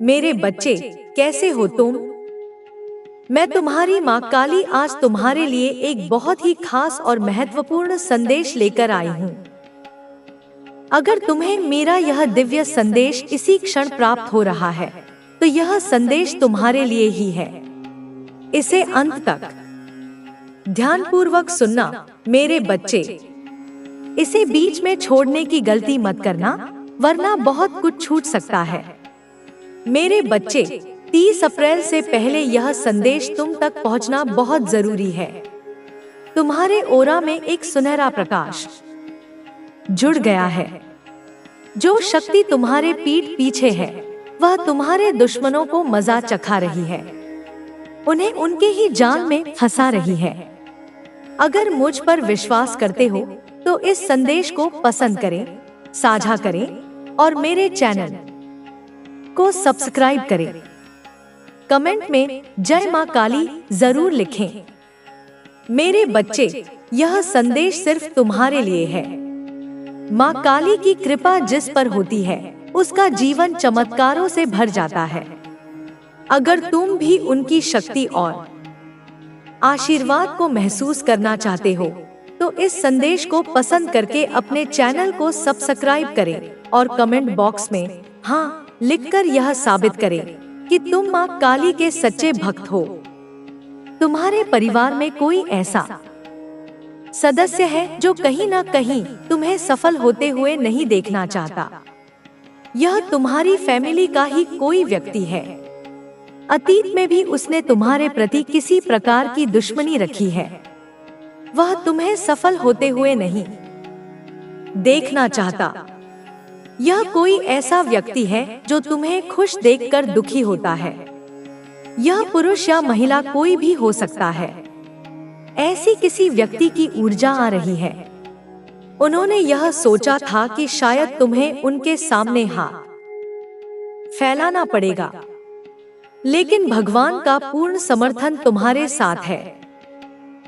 मेरे बच्चे, कैसे हो तुम? मैं तुम्हारी माँ काली आज तुम्हारे लिए एक बहुत ही खास और महत्वपूर्ण संदेश लेकर आई हूँ। अगर तुम्हें मेरा यह दिव्य संदेश इसी क्षण प्राप्त हो रहा है, तो यह संदेश तुम्हारे लिए ही है। इसे अंत तक ध्यानपूर्वक सुनना, मेरे बच्चे। इसे बीच में छोड़ने की गलती मत करना, वरना बहुत कुछ छूट सकता है। मेरे बच्चे, 30 अप्रैल से पहले यह संदेश तुम तक पहुंचना बहुत जरूरी है। तुम्हारे ओरा में एक सुनहरा प्रकाश जुड़ गया है। जो शक्ति तुम्हारे पीठ पीछे है, वह तुम्हारे दुश्मनों को मजा चखा रही है, उन्हें उनके ही जाल में फंसा रही है। अगर मुझ पर विश्वास करते हो तो इस संदेश को पसंद करें, साझा करें और मेरे चैनल को सब्सक्राइब करें। कमेंट में जय मां काली जरूर लिखें। मेरे बच्चे, यह संदेश सिर्फ तुम्हारे लिए है। मां काली की कृपा जिस पर होती है, उसका जीवन चमत्कारों से भर जाता है। अगर तुम भी उनकी शक्ति और आशीर्वाद को महसूस करना चाहते हो, तो इस संदेश को पसंद करके अपने चैनल को सब्सक्राइब करें और कमेंट बॉक्स में हाँ लिखकर यह साबित करें कि तुम मां काली के सच्चे भक्त हो। तुम्हारे परिवार में कोई ऐसा सदस्य है जो कहीं ना कहीं तुम्हें सफल होते हुए नहीं देखना चाहता। यह तुम्हारी फैमिली का ही कोई व्यक्ति है। अतीत में भी उसने तुम्हारे प्रति किसी प्रकार की दुश्मनी रखी है। वह तुम्हें सफल होते हुए नहीं देखना चाहता। यह कोई ऐसा व्यक्ति है जो तुम्हें खुश देखकर दुखी होता है। यह पुरुष या महिला कोई भी हो सकता है। ऐसी किसी व्यक्ति की ऊर्जा आ रही है। उन्होंने यह सोचा था कि शायद तुम्हें उनके सामने हाथ फैलाना पड़ेगा, लेकिन भगवान का पूर्ण समर्थन तुम्हारे साथ है।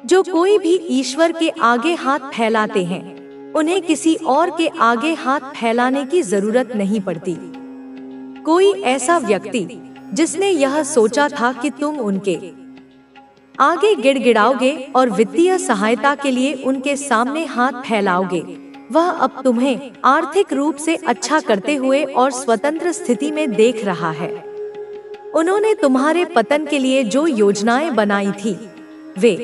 जो कोई भी ईश्वर के आगे हाथ फैलाते हैं, उन्हें किसी और के आगे हाथ फैलाने की जरूरत नहीं पड़ती। कोई ऐसा व्यक्ति जिसने यह सोचा था कि तुम उनके आगे गिड़गिड़ाओगे और वित्तीय सहायता के लिए उनके सामने हाथ फैलाओगे, वह अब तुम्हें आर्थिक रूप से अच्छा करते हुए और स्वतंत्र स्थिति में देख रहा है। उन्होंने तुम्हारे पतन के लिए जो योजनाएं बनाई थी, वे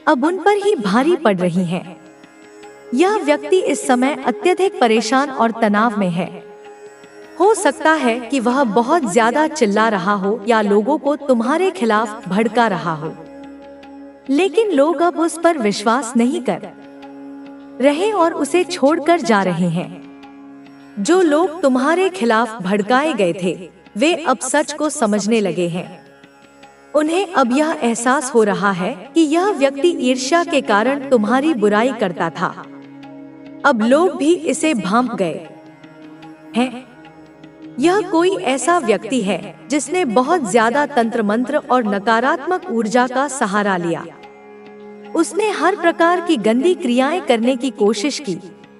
अब उन पर ही भारी पड़ रही हैं। यह व्यक्ति इस समय अत्यधिक परेशान और तनाव में है। हो सकता है कि वह बहुत ज्यादा चिल्ला रहा हो या लोगों को तुम्हारे खिलाफ भड़का रहा हो, लेकिन लोग अब उस पर विश्वास नहीं कर रहे और उसे छोड़कर जा रहे हैं। जो लोग तुम्हारे खिलाफ भड़काए गए थे, वे अब सच को समझने लगे हैं। उन्हें अब यह एहसास हो रहा है कि यह व्यक्ति ईर्ष्या के कारण तुम्हारी बुराई करता था। अब लोग भी इसे भांप गए हैं। यह कोई ऐसा व्यक्ति है जिसने बहुत ज्यादा तंत्र मंत्र और नकारात्मक ऊर्जा का सहारा लिया। उसने हर प्रकार की गंदी क्रियाएं करने की कोशिश की,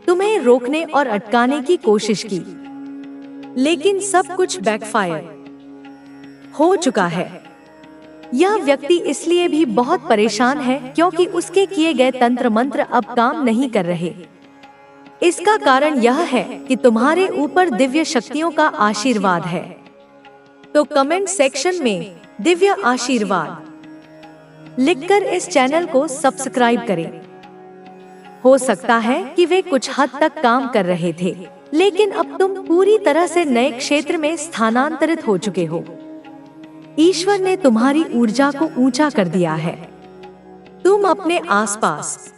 तुम्हें रोकने और अटकाने की कोशिश की, लेकिन सब कुछ बैकफायर हो चुका है। यह व्यक्ति इसलिए भी बहुत परेशान है क्योंकि उसके किए गए तंत्र मंत्र अब काम नहीं कर रहे। इसका कारण यह है कि तुम्हारे ऊपर दिव्य शक्तियों का आशीर्वाद है। तो कमेंट सेक्शन में दिव्य आशीर्वाद लिखकर इस चैनल को सब्सक्राइब करें। हो सकता है कि वे कुछ हद तक काम कर रहे थे, लेकिन अब तुम पूरी तरह से नए क्षेत्र में स्थानांतरित हो चुके हो। ईश्वर ने तुम्हारी ऊर्जा को ऊंचा कर दिया है। तुम अपने आसपास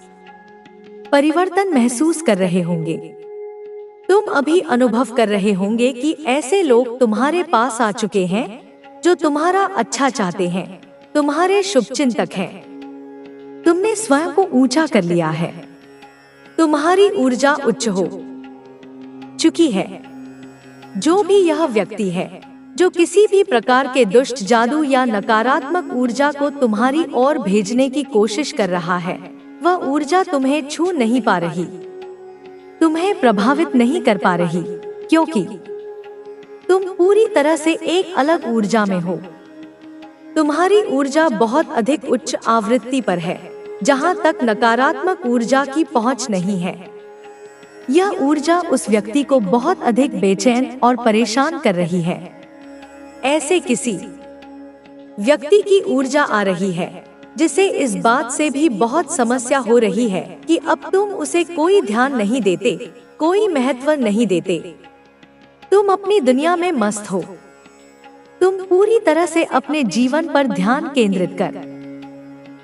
परिवर्तन महसूस कर रहे होंगे। तुम अभी अनुभव कर रहे होंगे कि ऐसे लोग तुम्हारे पास आ चुके हैं जो तुम्हारा अच्छा चाहते हैं, तुम्हारे शुभचिंतक हैं। तुमने स्वयं को ऊंचा कर लिया है। तुम्हारी ऊर्जा उच्च हो चुकी है। जो भी यह व्यक्ति है जो किसी भी प्रकार के दुष्ट जादू या नकारात्मक ऊर्जा को तुम्हारी ओर भेजने की कोशिश कर रहा है, वह ऊर्जा तुम्हें छू नहीं पा रही, तुम्हें प्रभावित नहीं कर पा रही, क्योंकि तुम पूरी तरह से एक अलग ऊर्जा में हो। तुम्हारी ऊर्जा बहुत अधिक उच्च आवृत्ति पर है, जहां तक नकारात्मक ऊर्जा की पहुंच नहीं है। यह ऊर्जा उस व्यक्ति को बहुत अधिक बेचैन और परेशान कर रही है। ऐसे किसी व्यक्ति की ऊर्जा आ रही है जिसे इस बात से भी बहुत समस्या हो रही है कि अब तुम उसे कोई ध्यान नहीं देते, कोई महत्व नहीं देते। तुम अपनी दुनिया में मस्त हो। तुम पूरी तरह से अपने जीवन पर ध्यान केंद्रित कर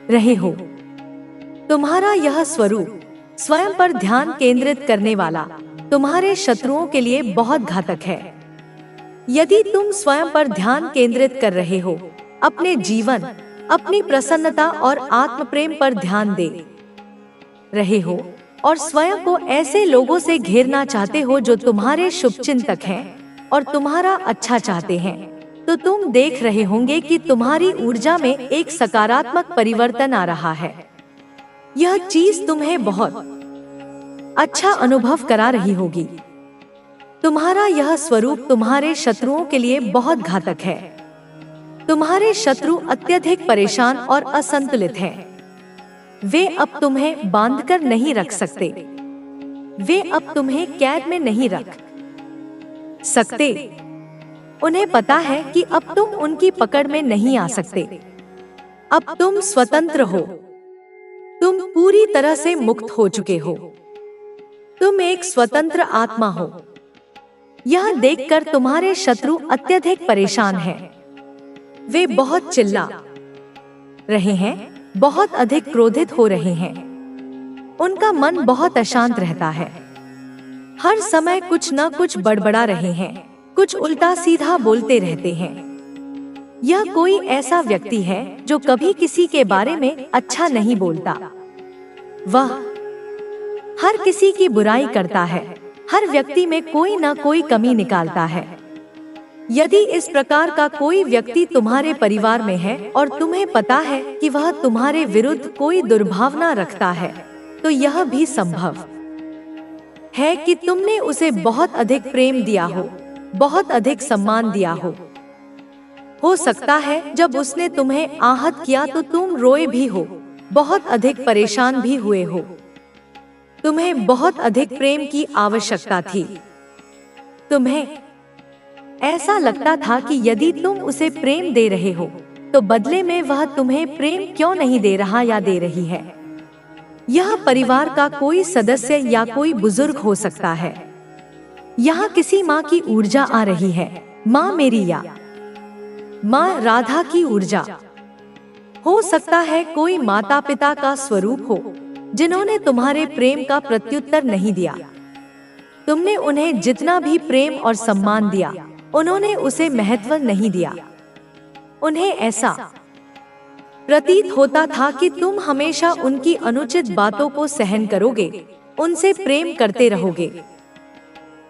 रहे हो। तुम्हारा यह स्वरूप, स्वयं पर ध्यान केंद्रित करने वाला, तुम्हारे शत्रुओं के लिए बहुत घातक है। यदि तुम स्वयं पर ध्यान केंद्रित कर रहे हो, अपने जीवन, अपनी प्रसन्नता और आत्म प्रेम पर ध्यान दे रहे हो और स्वयं को ऐसे लोगों से घेरना चाहते हो जो तुम्हारे शुभचिंतक हैं और तुम्हारा अच्छा चाहते हैं, तो तुम देख रहे होंगे कि तुम्हारी ऊर्जा में एक सकारात्मक परिवर्तन आ रहा है। यह चीज तुम्हें बहुत अच्छा अनुभव करा रही होगी। तुम्हारा यह स्वरूप तुम्हारे शत्रुओं के लिए बहुत घातक है। तुम्हारे शत्रु अत्यधिक परेशान और असंतुलित हैं। वे अब तुम्हें बांधकर नहीं रख सकते। वे अब तुम्हें कैद में नहीं रख सकते। उन्हें पता है कि अब तुम उनकी पकड़ में नहीं आ सकते। अब तुम स्वतंत्र हो। तुम पूरी तरह से मुक्त हो चुके हो। तुम एक स्वतंत्र आत्मा हो। यह देखकर तुम्हारे शत्रु अत्यधिक परेशान हैं। वे बहुत चिल्ला रहे हैं, बहुत अधिक क्रोधित हो रहे हैं। उनका मन बहुत अशांत रहता है। हर समय कुछ न कुछ बड़बड़ा रहे हैं, कुछ उल्टा सीधा बोलते रहते हैं। यह कोई ऐसा व्यक्ति है जो कभी किसी के बारे में अच्छा नहीं बोलता। वह हर किसी की बुराई करता है, हर व्यक्ति में कोई न कोई कमी निकालता है। यदि इस प्रकार का कोई व्यक्ति तुम्हारे परिवार में है और तुम्हें पता है कि वह तुम्हारे विरुद्ध कोई दुर्भावना रखता है, तो यह भी संभव है कि तुमने उसे बहुत अधिक प्रेम दिया हो, बहुत अधिक सम्मान दिया हो। हो सकता है जब उसने तुम्हें आहत किया तो तुम रोए भी हो, बहुत अधिक परेशान भी हुए हो। तुम्हें बहुत अधिक प्रेम की आवश्यकता थी। तुम्हें ऐसा लगता था कि यदि तुम उसे प्रेम दे रहे हो तो बदले में वह तुम्हें प्रेम क्यों नहीं दे रहा या दे रही है। यह परिवार का कोई सदस्य या कोई बुजुर्ग हो सकता है। यहाँ किसी माँ की ऊर्जा आ रही है, माँ मेरी या माँ राधा की ऊर्जा। हो सकता है कोई माता पिता का स्वरूप हो जिन्होंने तुम्हारे प्रेम का प्रत्युत्तर नहीं दिया। तुमने उन्हें जितना भी प्रेम और सम्मान दिया, उन्होंने उसे महत्व नहीं दिया। उन्हें ऐसा प्रतीत होता था कि तुम हमेशा उनकी अनुचित बातों को सहन करोगे, उनसे प्रेम करते रहोगे।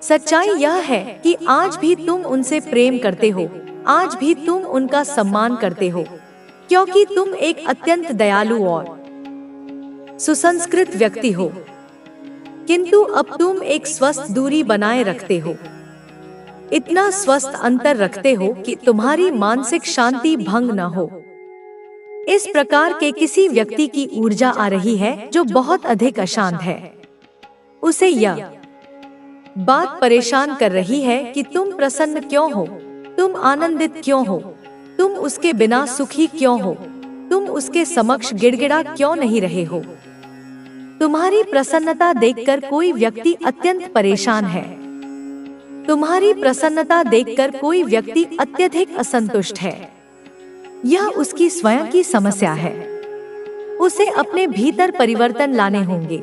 सच्चाई यह है कि आज भी तुम उनसे प्रेम करते हो, आज भी तुम उनका सम्मान करते हो, क्योंकि तुम एक अत्यंत दयालु और सुसंस्कृत व्यक्ति हो। किंतु अब तुम एक स्वस्थ दूरी बनाए रखते हो, इतना स्वस्थ अंतर रखते हो कि तुम्हारी मानसिक शांति भंग न हो। इस प्रकार के किसी व्यक्ति की ऊर्जा आ रही है जो बहुत अधिक अशांत है। उसे यह बात परेशान कर रही है कि तुम प्रसन्न क्यों हो, तुम आनंदित क्यों हो, तुम उसके बिना सुखी क्यों हो, तुम उसके समक्ष गिड़गिड़ा क्यों नहीं रहे हो। तुम्हारी प्रसन्नता देखकर कोई व्यक्ति अत्यंत परेशान है। तुम्हारी प्रसन्नता देखकर कोई व्यक्ति अत्यधिक असंतुष्ट है। यह उसकी स्वयं की समस्या है। उसे अपने भीतर परिवर्तन लाने होंगे।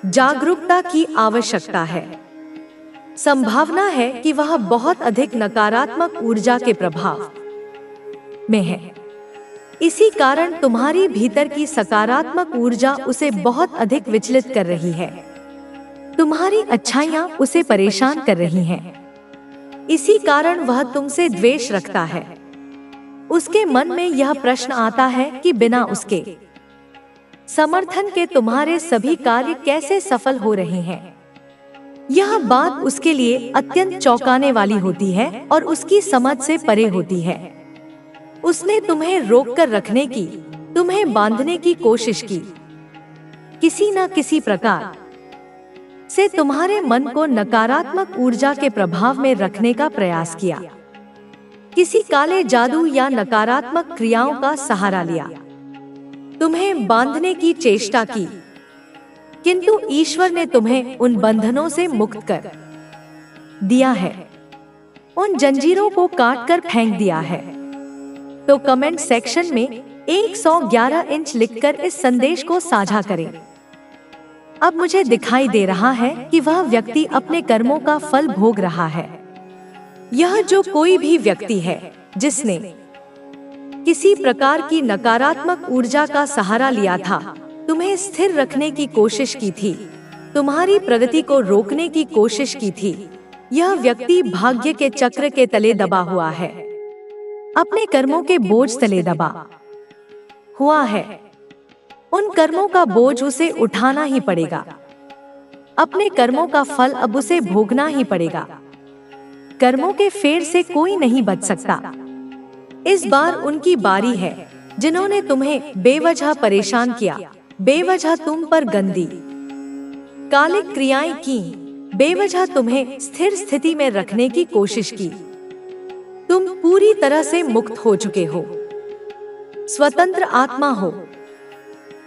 जागरूकता की आवश्यकता है। संभावना है कि वह बहुत अधिक नकारात्मक ऊर्जा के प्रभाव में है। इसी कारण तुम्हारी भीतर की सकारात्मक ऊर्जा उसे बहुत अधिक विचलित कर रही है। तुम्हारी अच्छाइयाँ उसे परेशान कर रही हैं। इसी कारण वह तुमसे द्वेष रखता है। उसके मन में यह प्रश्न आता है कि बिना उसके समर्थन के तुम्हारे सभी कार्य कैसे सफल हो रहे हैं। यह बात उसके लिए अत्यंत चौंकाने वाली होती है और उसकी समझ से परे होती है। उसने तुम्हें रोककर रखने की, तुम्हें बांधने की कोशिश की, किसी न किसी प्रकार से तुम्हारे मन को नकारात्मक ऊर्जा के प्रभाव में रखने का प्रयास किया, किसी काले जादू या नकारात्मक क्रियाओं का सहारा लिया, तुम्हें बांधने की चेष्टा की, किंतु ईश्वर ने तुम्हें उन बंधनों से मुक्त कर दिया है, उन जंजीरों को काटकर फेंक दिया है। तो कमेंट सेक्शन में 111 इंच लिखकर इस संदेश को साझा करें। अब मुझे दिखाई दे रहा है कि वह व्यक्ति अपने कर्मों का फल भोग रहा है। यह जो कोई भी व्यक्ति है जिसने किसी प्रकार की नकारात्मक ऊर्जा का सहारा लिया था, तुम्हें स्थिर रखने की कोशिश की थी, तुम्हारी प्रगति को रोकने की कोशिश की थी, यह व्यक्ति भाग्य के चक्र के तले दबा हुआ है, अपने कर्मों के बोझ तले दबा हुआ है। उन कर्मों का बोझ उसे उठाना ही पड़ेगा, अपने कर्मों का फल अब उसे भोगना ही पड़ेगा। कर्मों के फेर से कोई नहीं बच सकता। इस बार उनकी बारी है जिन्होंने तुम्हें बेवजह परेशान किया, बेवजह तुम पर गंदी कालिक क्रियाएं की, बेवजह तुम्हें स्थिर स्थिति में रखने की कोशिश की। तुम पूरी तरह से मुक्त हो चुके हो, स्वतंत्र आत्मा हो।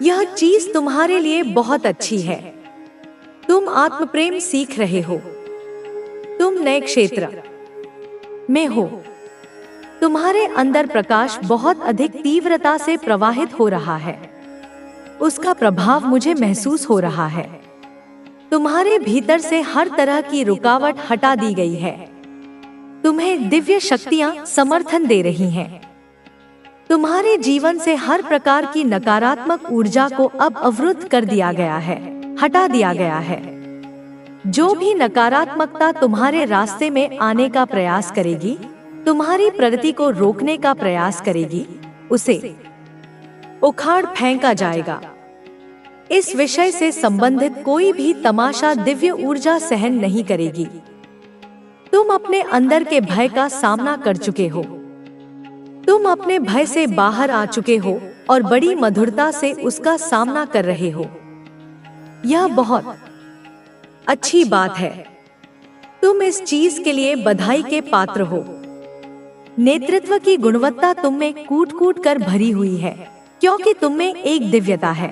यह चीज तुम्हारे लिए बहुत अच्छी है। तुम आत्म प्रेम सीख रहे हो, तुम नए क्षेत्र में हो, तुम्हारे अंदर प्रकाश बहुत अधिक तीव्रता से प्रवाहित हो रहा है, उसका प्रभाव मुझे महसूस हो रहा है। तुम्हारे भीतर से हर तरह की रुकावट हटा दी गई है, तुम्हें दिव्य शक्तियां समर्थन दे रही हैं। तुम्हारे जीवन से हर प्रकार की नकारात्मक ऊर्जा को अब अवरुद्ध कर दिया गया है, हटा दिया गया है। जो भी नकारात्मकता तुम्हारे रास्ते में आने का प्रयास करेगी, तुम्हारी प्रगति को रोकने का प्रयास करेगी, उसे उखाड़ फेंका जाएगा। इस विषय से संबंधित कोई भी तमाशा दिव्य ऊर्जा सहन नहीं करेगी। तुम अपने अंदर के भय का सामना कर चुके हो, तुम अपने भय से बाहर आ चुके हो और बड़ी मधुरता से उसका सामना कर रहे हो। यह बहुत अच्छी बात है। तुम इस चीज के लिए बधाई के पात्र हो। नेतृत्व की गुणवत्ता तुम में कूट कूट कर भरी हुई है, क्योंकि तुम में एक दिव्यता है।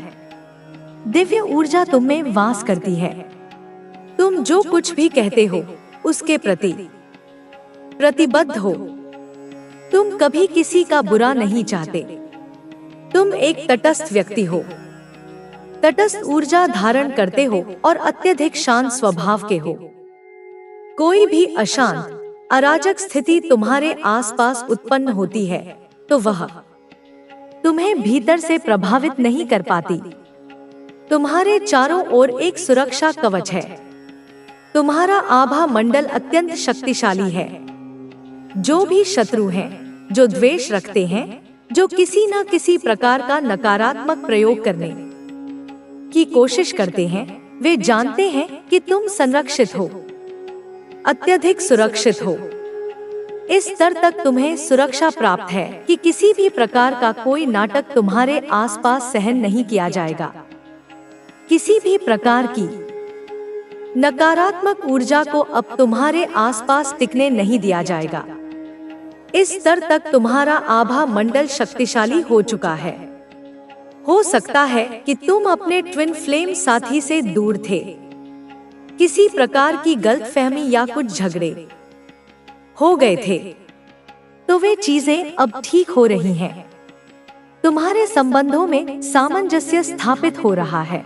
दिव्य ऊर्जा तुम में वास करती है। तुम जो कुछ भी कहते हो उसके प्रति प्रतिबद्ध हो। तुम कभी किसी का बुरा नहीं चाहते। तुम एक तटस्थ व्यक्ति हो, तटस्थ ऊर्जा धारण करते हो और अत्यधिक शांत स्वभाव के हो। कोई भी अशांत, अराजक स्थिति तुम्हारे आसपास उत्पन्न होती है तो वह तुम्हें भीतर से प्रभावित नहीं कर पाती। तुम्हारे चारों ओर एक सुरक्षा कवच है। तुम्हारा आभा मंडल अत्यंत शक्तिशाली है। जो भी शत्रु हैं, जो द्वेष रखते हैं, जो किसी न किसी प्रकार का नकारात्मक प्रयोग करने की कोशिश करते हैं, वे जानते हैं कि तुम संरक्षित हो, अत्यधिक सुरक्षित हो। इस स्तर तक तुम्हें सुरक्षा प्राप्त है कि किसी भी प्रकार का कोई नाटक तुम्हारे आसपास सहन नहीं किया जाएगा। किसी भी प्रकार की नकारात्मक ऊर्जा को अब तुम्हारे आसपास टिकने नहीं दिया जाएगा। इस स्तर तक तुम्हारा आभा मंडल शक्तिशाली हो चुका है। हो सकता है कि तुम अपने ट्विन फ्लेम साथी से दूर थे, किसी प्रकार की गलतफहमी या कुछ झगड़े हो गए थे, तो वे चीजें अब ठीक हो रही हैं। तुम्हारे संबंधों में सामंजस्य स्थापित हो रहा है।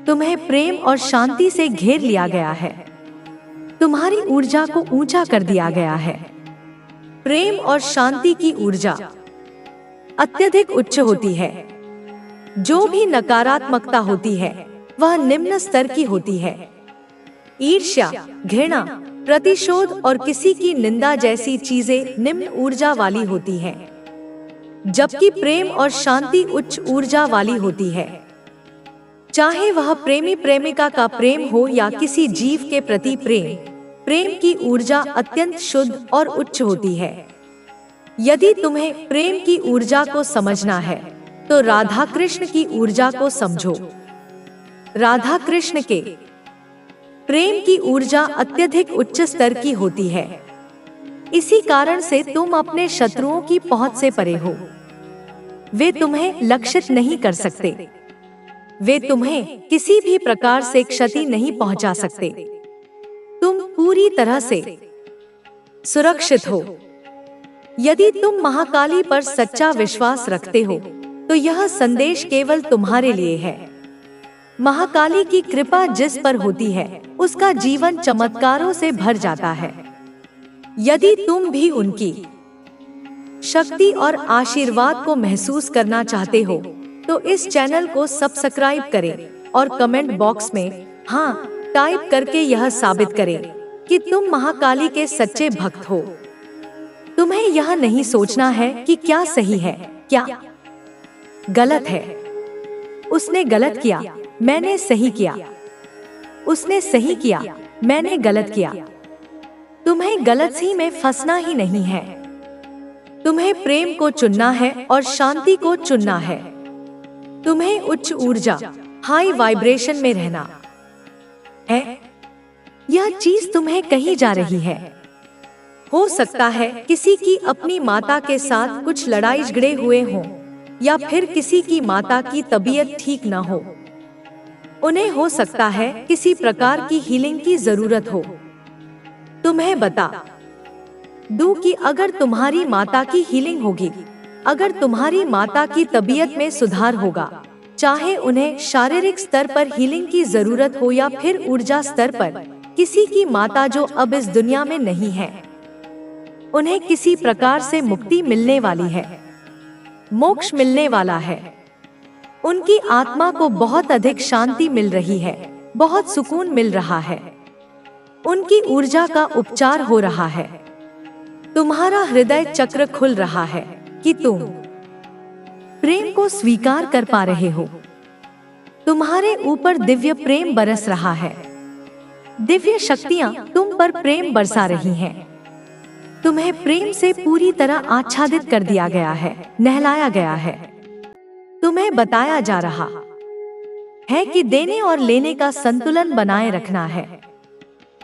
तुम्हें प्रेम और शांति से घेर लिया गया है। तुम्हारी ऊर्जा को ऊंचा कर दिया गया है। प्रेम और शांति की ऊर्जा अत्यधिक उच्च होती है। जो भी नकारात्मकता होती है वह निम्न स्तर की होती है। ईर्ष्या, घृणा, प्रतिशोध और किसी की निंदा जैसी चीजें निम्न ऊर्जा वाली होती हैं, जबकि प्रेम और शांति उच्च ऊर्जा वाली होती है। चाहे वह प्रेमी प्रेमिका का प्रेम हो या किसी जीव के प्रति प्रेम की ऊर्जा अत्यंत शुद्ध और उच्च होती है। यदि तुम्हें प्रेम की ऊर्जा को समझना है तो राधा कृष्ण की ऊर्जा को समझो। राधा कृष्ण के प्रेम की ऊर्जा अत्यधिक उच्च स्तर की होती है। इसी कारण से तुम अपने शत्रुओं की पहुंच से परे हो। वे तुम्हें लक्षित नहीं कर सकते, वे तुम्हें किसी भी प्रकार से क्षति नहीं पहुंचा सकते। तुम पूरी तरह से सुरक्षित हो। यदि तुम महाकाली पर सच्चा विश्वास रखते हो तो यह संदेश केवल तुम्हारे लिए है। महाकाली की कृपा जिस पर होती है उसका जीवन चमत्कारों से भर जाता है। यदि तुम भी उनकी शक्ति और आशीर्वाद को महसूस करना चाहते हो तो इस चैनल को सब्सक्राइब करें और कमेंट बॉक्स में हाँ टाइप करके यह साबित करें कि तुम महाकाली के सच्चे भक्त हो। तुम्हें यह नहीं सोचना है कि क्या सही है, क्या गलत है। उसने गलत किया, मैंने सही किया। उसने सही किया, मैंने गलत किया। तुम्हें गलती में फंसना ही नहीं है। तुम्हें प्रेम को चुनना है और शांति को चुनना है। तुम्हें उच्च ऊर्जा, हाई वाइब्रेशन में रहना है। यह चीज तुम्हें कही जा रही है। हो सकता है किसी की अपनी माता के साथ कुछ लड़ाई झगड़े हुए हों या फिर किसी की माता की तबीयत ठीक न हो। उन्हें हो सकता है किसी प्रकार की हीलिंग की जरूरत हो। तुम्हें बता दूं कि अगर तुम्हारी माता की हीलिंग होगी, अगर तुम्हारी माता की तबीयत में सुधार होगा, चाहे उन्हें शारीरिक स्तर पर हीलिंग की जरूरत हो या फिर ऊर्जा स्तर पर, किसी की माता जो अब इस दुनिया में नहीं है, उन्हें किसी प्रकार से मुक्ति मिलने वाली है, मोक्ष मिलने वाला है। उनकी आत्मा को बहुत अधिक शांति मिल रही है, बहुत सुकून मिल रहा है। उनकी ऊर्जा का उपचार हो रहा है। तुम्हारा हृदय चक्र खुल रहा है कि तुम प्रेम को स्वीकार कर पा रहे हो। तुम्हारे ऊपर दिव्य प्रेम बरस रहा है। दिव्य शक्तियां तुम पर प्रेम बरसा रही हैं। तुम्हें प्रेम से पूरी तरह आच्छादित कर दिया गया है, नहलाया गया है। तुम्हें बताया जा रहा है कि देने और लेने का संतुलन बनाए रखना है।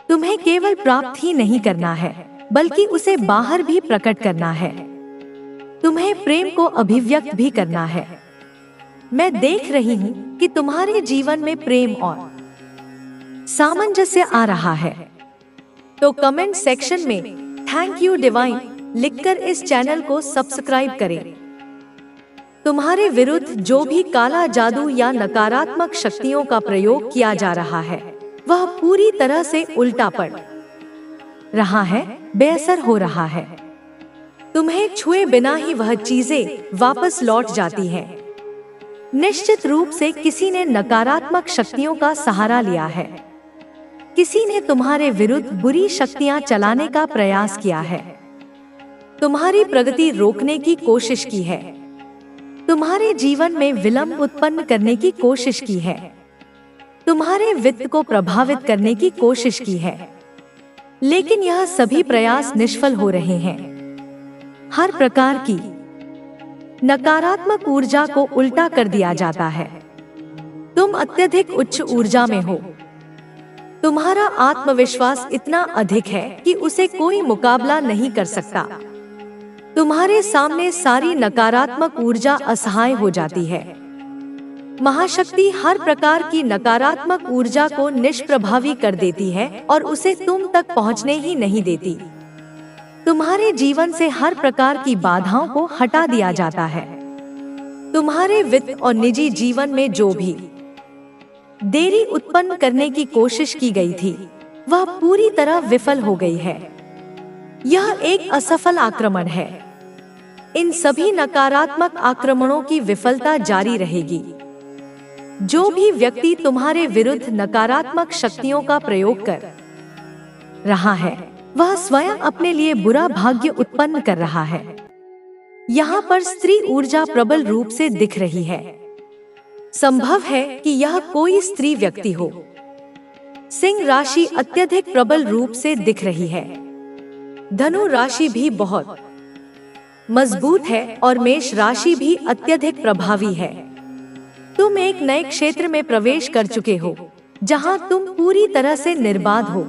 तुम्हें केवल प्राप्त ही नहीं करना है बल्कि उसे बाहर भी प्रकट करना है। तुम्हें प्रेम को अभिव्यक्त भी करना है। मैं देख रही हूँ कि तुम्हारे जीवन में प्रेम और सामंजस्य आ रहा है। तो कमेंट सेक्शन में थैंक यू डिवाइन लिखकर इस चैनल को सब्सक्राइब करें। तुम्हारे विरुद्ध जो भी काला जादू या नकारात्मक शक्तियों का प्रयोग किया जा रहा है वह पूरी तरह से उल्टा पड़ रहा है, बेअसर हो रहा है। तुम्हें छुए बिना ही वह चीजें वापस लौट जाती हैं। निश्चित रूप से किसी ने नकारात्मक शक्तियों का सहारा लिया है। किसी ने तुम्हारे विरुद्ध बुरी शक्तियां चलाने का प्रयास किया है। तुम्हारी प्रगति रोकने की कोशिश की है। तुम्हारे जीवन में विलंब उत्पन्न करने की कोशिश की है। तुम्हारे वित्त को प्रभावित करने की कोशिश की है, लेकिन यह सभी प्रयास निष्फल हो रहे हैं। हर प्रकार की नकारात्मक ऊर्जा को उल्टा कर दिया जाता है। तुम अत्यधिक उच्च ऊर्जा में हो। तुम्हारा आत्मविश्वास इतना अधिक है कि उसे कोई मुकाबला नहीं कर सकता। तुम्हारे सामने सारी नकारात्मक ऊर्जा असहाय हो जाती है। महाशक्ति हर प्रकार की नकारात्मक ऊर्जा को निष्प्रभावी कर देती है और उसे तुम तक पहुंचने ही नहीं देती। तुम्हारे जीवन से हर प्रकार की बाधाओं को हटा दिया जाता है। तुम्हारे वित्त और निजी जीवन में जो भी देरी उत्पन्न करने की कोशिश की गई थी वह पूरी तरह विफल हो गई है। यह एक असफल आक्रमण है। इन सभी नकारात्मक आक्रमणों की विफलता जारी रहेगी। जो भी व्यक्ति तुम्हारे विरुद्ध नकारात्मक शक्तियों का प्रयोग कर रहा है वह स्वयं अपने लिए बुरा भाग्य उत्पन्न कर रहा है। यहाँ पर स्त्री ऊर्जा प्रबल रूप से दिख रही है। संभव है कि यह कोई स्त्री व्यक्ति हो। सिंह राशि अत्यधिक प्रबल रूप से दिख रही है। धनु राशि भी बहुत मजबूत है और मेष राशि भी अत्यधिक प्रभावी है। तुम एक नए क्षेत्र में प्रवेश कर चुके हो जहां तुम पूरी तरह से निर्बाध हो।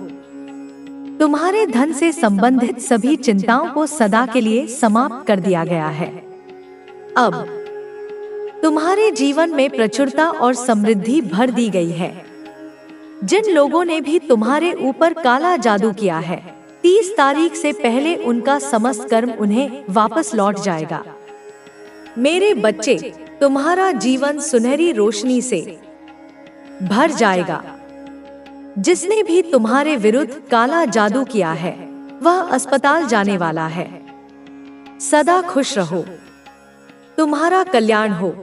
तुम्हारे धन से संबंधित सभी चिंताओं को सदा के लिए समाप्त कर दिया गया है। अब तुम्हारे जीवन में प्रचुरता और समृद्धि भर दी गई है। जिन लोगों ने भी तुम्हारे ऊपर काला जादू किया है, 30 तारीख से पहले उनका समस्त कर्म उन्हें वापस लौट जाएगा। मेरे बच्चे, तुम्हारा जीवन सुनहरी रोशनी से भर जाएगा। जिसने भी तुम्हारे विरुद्ध काला जादू किया है, वह अस्पताल जाने वाला है। सदा खुश रहो, तुम्हारा कल्याण हो।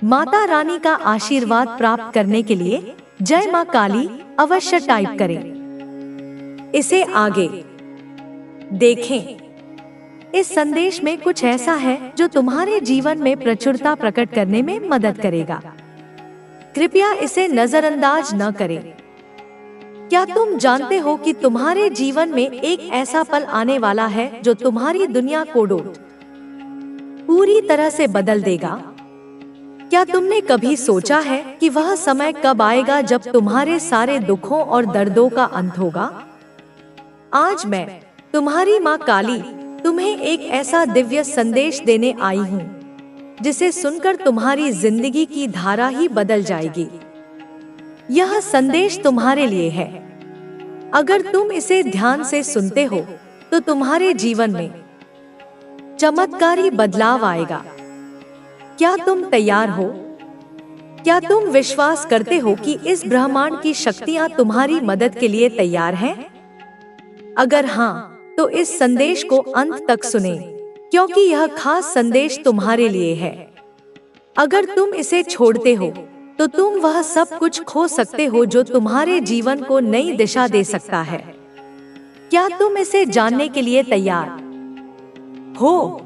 माता रानी का आशीर्वाद प्राप्त करने के लिए जय मां काली अवश्य टाइप करें। इसे आगे देखें। इस संदेश में कुछ ऐसा है जो तुम्हारे जीवन में प्रचुरता प्रकट करने में मदद करेगा। कृपया इसे नजरअंदाज न करें। क्या तुम जानते हो कि तुम्हारे जीवन में एक ऐसा पल आने वाला है जो तुम्हारी दुनिया को पूरी तरह से बदल देगा? क्या तुमने कभी सोचा है कि वह समय कब आएगा जब तुम्हारे सारे दुखों और दर्दों का अंत होगा? आज मैं, तुम्हारी माँ काली, तुम्हें एक ऐसा दिव्य संदेश देने आई हूँ जिसे सुनकर तुम्हारी जिंदगी की धारा ही बदल जाएगी। यह संदेश तुम्हारे लिए है। अगर तुम इसे ध्यान से सुनते हो तो तुम्हारे जीवन में चमत्कारी बदलाव आएगा। क्या तुम तैयार हो? क्या तुम विश्वास करते हो कि इस ब्रह्मांड की शक्तियां तुम्हारी मदद के लिए तैयार हैं? अगर हाँ, तो इस संदेश को अंत तक सुने, क्योंकि यह खास संदेश तुम्हारे लिए है। अगर तुम इसे छोड़ते हो तो तुम वह सब कुछ खो सकते हो जो तुम्हारे जीवन को नई दिशा दे सकता है। क्या तुम इसे जानने के लिए तैयार हो?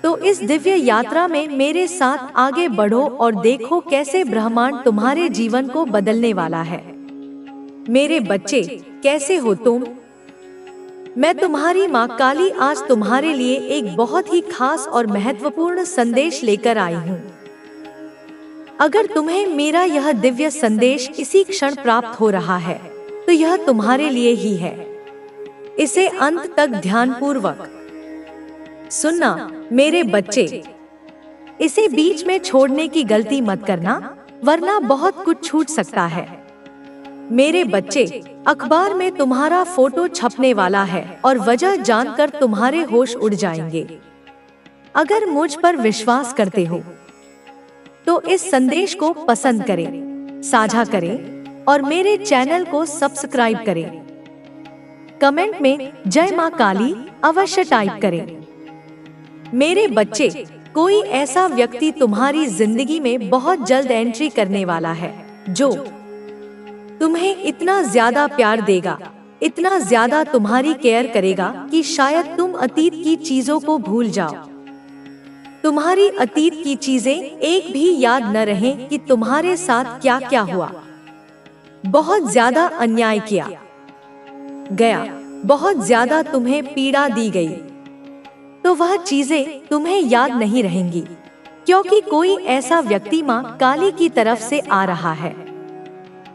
तो इस दिव्य यात्रा में मेरे साथ आगे बढ़ो और देखो कैसे ब्रह्मांड तुम्हारे जीवन को बदलने वाला है। मेरे बच्चे, कैसे हो तुम? मैं तुम्हारी माँ काली आज तुम्हारे लिए एक बहुत ही खास और महत्वपूर्ण संदेश लेकर आई हूँ। अगर तुम्हें मेरा यह दिव्य संदेश इसी क्षण प्राप्त हो रहा है तो यह तुम्हारे लिए ही है। इसे अंत तक ध्यानपूर्वक सुनना मेरे बच्चे। इसे बीच में छोड़ने की गलती मत करना, वरना बहुत कुछ छूट सकता है। मेरे बच्चे, अखबार में तुम्हारा फोटो छपने वाला है और वजह जानकर तुम्हारे होश उड़ जाएंगे। अगर मुझ पर विश्वास करते हो तो इस संदेश को पसंद करें, साझा करें और मेरे चैनल को सब्सक्राइब करें। कमेंट में जय मां काली अवश्य टाइप करें। मेरे बच्चे, कोई ऐसा व्यक्ति तुम्हारी जिंदगी में बहुत जल्द एंट्री करने वाला है जो तुम्हें इतना ज्यादा प्यार देगा, इतना ज्यादा तुम्हारी केयर करेगा कि शायद तुम अतीत की चीजों को भूल जाओ। तुम्हारी अतीत की चीजें एक भी याद न रहें कि तुम्हारे साथ क्या क्या हुआ। बहुत ज्यादा अन्याय किया गया, बहुत ज्यादा तुम्हें पीड़ा दी गई, तो वह चीजें तुम्हें याद नहीं रहेंगी, क्योंकि कोई ऐसा व्यक्ति मां काली की तरफ से आ रहा है।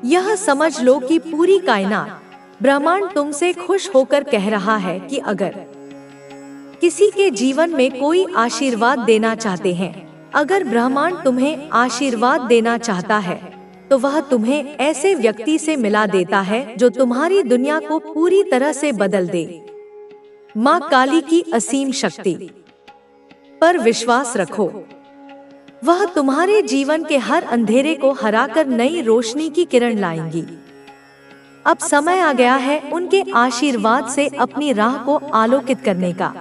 यह समझ लो कि पूरी कायनात, ब्रह्मांड तुमसे खुश होकर कह रहा है कि अगर किसी के जीवन में कोई आशीर्वाद देना चाहते हैं, अगर ब्रह्मांड तुम्हें आशीर्वाद देना चाहता है, तो वह तुम्हें ऐसे व्यक्ति से मिला देता है जो तुम्हारी दुनिया को पूरी तरह से बदल दे। माँ काली की असीम शक्ति पर विश्वास रखो। वह तुम्हारे जीवन के हर अंधेरे को हराकर नई रोशनी की किरण लाएंगी। अब समय आ गया है उनके आशीर्वाद से अपनी राह को आलोकित करने का।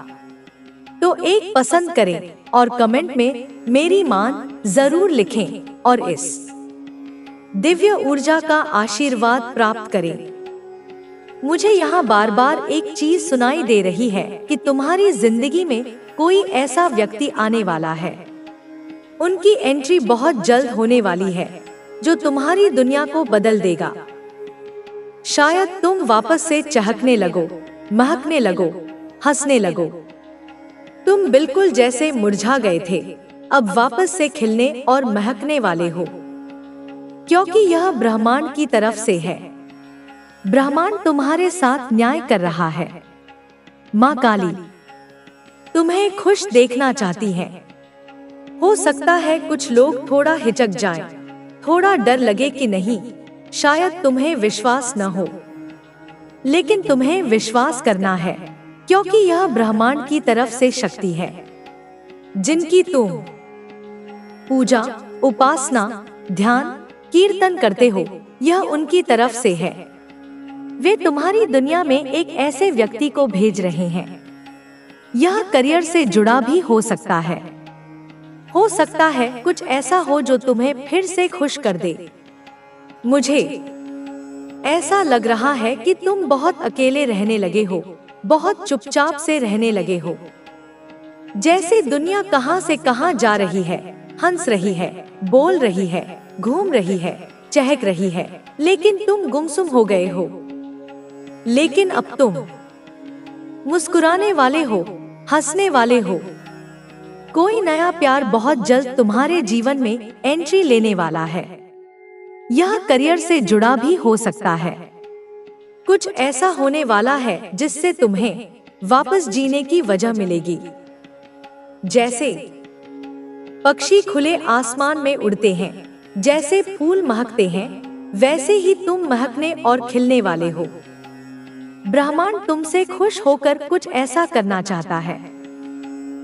तो एक पसंद करें और कमेंट में मेरी मान जरूर लिखें और इस दिव्य ऊर्जा का आशीर्वाद प्राप्त करें। मुझे यहाँ बार बार एक चीज सुनाई दे रही है कि तुम्हारी जिंदगी में कोई ऐसा व्यक्ति आने वाला है उनकी एंट्री बहुत जल्द होने वाली है, जो तुम्हारी दुनिया को बदल देगा। शायद तुम वापस से चहकने लगो, महकने लगो, हंसने लगो। तुम बिल्कुल जैसे मुरझा गए थे, अब वापस से खिलने और महकने वाले हो, क्योंकि यह ब्रह्मांड की तरफ से है। ब्रह्मांड तुम्हारे साथ न्याय कर रहा है। माँ काली तुम्हें खुश देखना चाहती है। हो सकता है कुछ लोग थोड़ा हिचक जाएं, थोड़ा डर लगे कि नहीं, शायद तुम्हें विश्वास न हो, लेकिन तुम्हें विश्वास करना है, क्योंकि यह ब्रह्मांड की तरफ से शक्ति है। जिनकी तुम पूजा, उपासना, ध्यान, कीर्तन करते हो, यह उनकी तरफ से है। वे तुम्हारी दुनिया में एक ऐसे व्यक्ति को भेज रहे हैं। यह करियर से जुड़ा भी हो सकता है। हो सकता है कुछ ऐसा हो जो तुम्हें फिर से खुश कर दे। मुझे ऐसा लग रहा है कि तुम बहुत अकेले रहने लगे हो, बहुत चुपचाप से रहने लगे हो। जैसे दुनिया कहां से कहां जा रही है, हंस रही है, बोल रही है, घूम रही है, चहक रही है, लेकिन तुम गुमसुम हो गए हो। लेकिन अब तुम मुस्कुराने वाले हो, हंसने वाले हो। कोई नया प्यार बहुत जल्द तुम्हारे जीवन में एंट्री लेने वाला है। यह करियर से जुड़ा भी हो सकता है। कुछ ऐसा होने वाला है जिससे तुम्हें वापस जीने की वजह मिलेगी। जैसे पक्षी खुले आसमान में उड़ते हैं, जैसे फूल महकते हैं, वैसे ही तुम महकने और खिलने वाले हो। ब्रह्मांड तुमसे खुश होकर कुछ ऐसा करना चाहता है।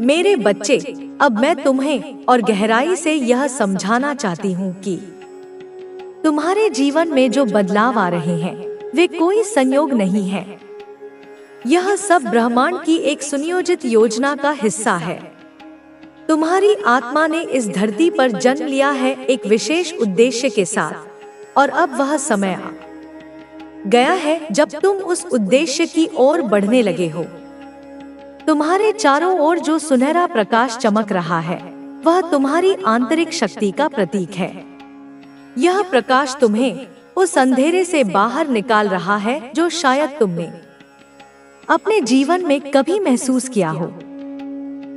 मेरे बच्चे, अब मैं तुम्हें और गहराई से यह समझाना चाहती हूँ कि तुम्हारे जीवन में जो बदलाव आ रहे हैं, वे कोई संयोग नहीं है। यह सब ब्रह्मांड की एक सुनियोजित योजना का हिस्सा है। तुम्हारी आत्मा ने इस धरती पर जन्म लिया है एक विशेष उद्देश्य के साथ, और अब वह समय आ गया है जब तुम उस उद्देश्य की ओर बढ़ने लगे हो। तुम्हारे चारों ओर जो सुनहरा प्रकाश चमक रहा है, वह तुम्हारी आंतरिक शक्ति का प्रतीक है। यह प्रकाश तुम्हें उस अंधेरे से बाहर निकाल रहा है जो शायद तुमने अपने जीवन में कभी महसूस किया हो।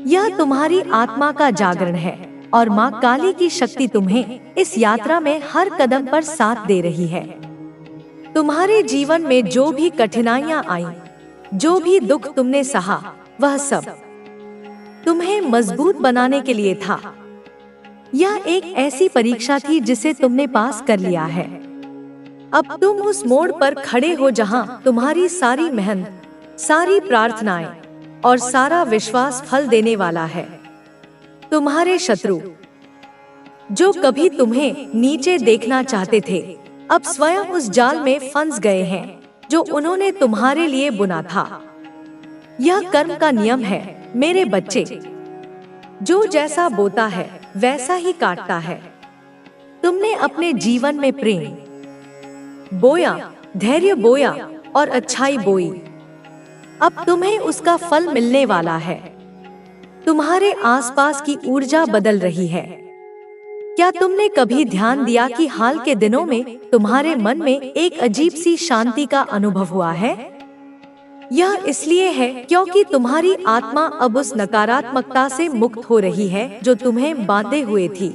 यह तुम्हारी आत्मा का जागरण है, और माँ काली की शक्ति तुम्हें इस यात्रा में हर कदम पर साथ दे रही है। तुम्हारे जीवन में जो भी कठिनाइयां आईं, जो भी दुख तुमने सहा, वह सब तुम्हें मजबूत बनाने के लिए था। यह एक ऐसी परीक्षा थी जिसे तुमने पास कर लिया है। अब तुम उस मोड़ पर खड़े हो जहां तुम्हारी सारी मेहनत, सारी प्रार्थनाएं और सारा विश्वास फल देने वाला है। तुम्हारे शत्रु जो कभी तुम्हें नीचे देखना चाहते थे, अब स्वयं उस जाल में फंस गए हैं जो उन्होंने तुम्हारे लिए बुना था। यह कर्म का नियम है मेरे बच्चे। जो जैसा बोता है वैसा ही काटता है। तुमने अपने जीवन में प्रेम बोया, धैर्य बोया और अच्छाई बोई। अब तुम्हें उसका फल मिलने वाला है। तुम्हारे आसपास की ऊर्जा बदल रही है। क्या तुमने कभी ध्यान दिया कि हाल के दिनों में तुम्हारे मन में एक अजीब सी शांति का अनुभव हुआ है? यह इसलिए है क्योंकि तुम्हारी आत्मा अब उस नकारात्मकता से मुक्त हो रही है जो तुम्हें बांधे हुए थी।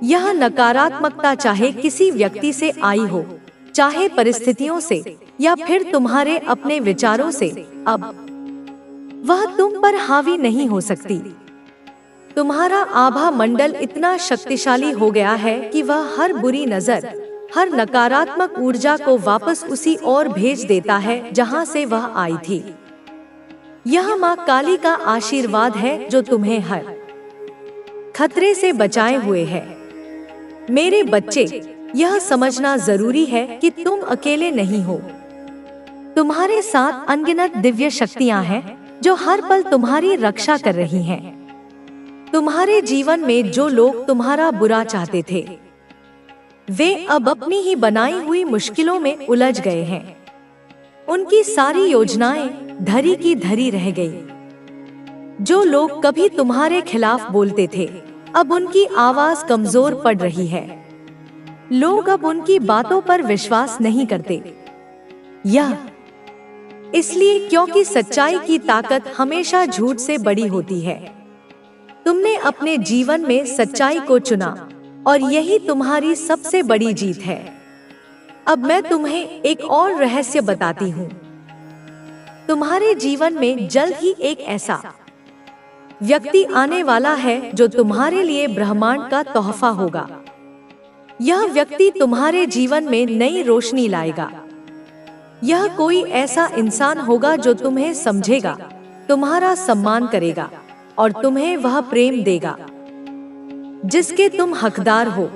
यह नकारात्मकता चाहे किसी व्यक्ति से आई हो, चाहे परिस्थितियों से, या फिर तुम्हारे अपने विचारों से, अब वह तुम पर हावी नहीं हो सकती। तुम्हारा आभा मंडल इतना शक्तिशाली हो गया है कि वह हर बुरी नजर, हर नकारात्मक ऊर्जा को वापस उसी ओर भेज देता है जहां से वह आई थी। यह माँ काली का आशीर्वाद है जो तुम्हें हर खतरे से बचाए हुए है। मेरे बच्चे, यह समझना जरूरी है कि तुम अकेले नहीं हो। तुम्हारे साथ अनगिनत दिव्य शक्तियां हैं जो हर पल तुम्हारी रक्षा कर रही हैं। तुम्हारे जीवन में जो लोग तुम्हारा बुरा चाहते थे, वे अब अपनी ही बनाई हुई मुश्किलों में उलझ गए हैं। उनकी सारी योजनाएं धरी की धरी रह गई। जो लोग कभी तुम्हारे खिलाफ बोलते थे, अब उनकी आवाज कमजोर पड़ रही है। लोग अब उनकी बातों पर विश्वास नहीं करते। यह इसलिए क्योंकि सच्चाई की ताकत हमेशा झूठ से बड़ी होती है। तुमने अपने जीवन में सच्चाई को चुना और यही तुम्हारी सबसे बड़ी जीत है। अब मैं तुम्हें एक और रहस्य बताती हूँ। तुम्हारे जीवन में जल्द ही एक ऐसा व्यक्ति आने वाला है जो तुम्हारे लिए ब्रह्मांड का तोहफा होगा। यह व्यक्ति तुम्हारे जीवन में नई रोशनी लाएगा। यह कोई ऐसा इंसान होगा जो तुम्हें समझेगा, तुम्हारा सम्मान करेगा और तुम्हें वह प्रेम देगा जिसके तुम हकदार हो।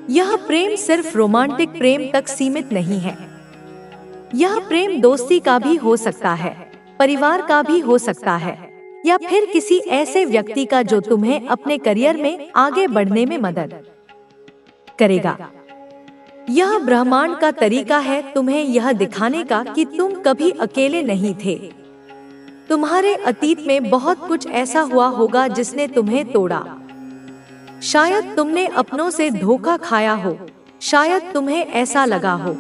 यह प्रेम सिर्फ रोमांटिक प्रेम तक सीमित नहीं है। यह प्रेम दोस्ती का भी हो सकता है, परिवार का भी हो सकता है, या फिर किसी ऐसे व्यक्ति का जो तुम्हें अपने करियर में आगे बढ़ने में मदद करेगा। यह ब्रह्मांड का तरीका है तुम्हें यह दिखाने का कि तुम कभी अकेले नहीं थे। तुम्हारे अतीत में बहुत कुछ ऐसा हुआ होगा जिसने तुम्हें तोड़ा। शायद तुमने अपनों से धोखा खाया हो, शायद तुम्हें ऐसा लगा हो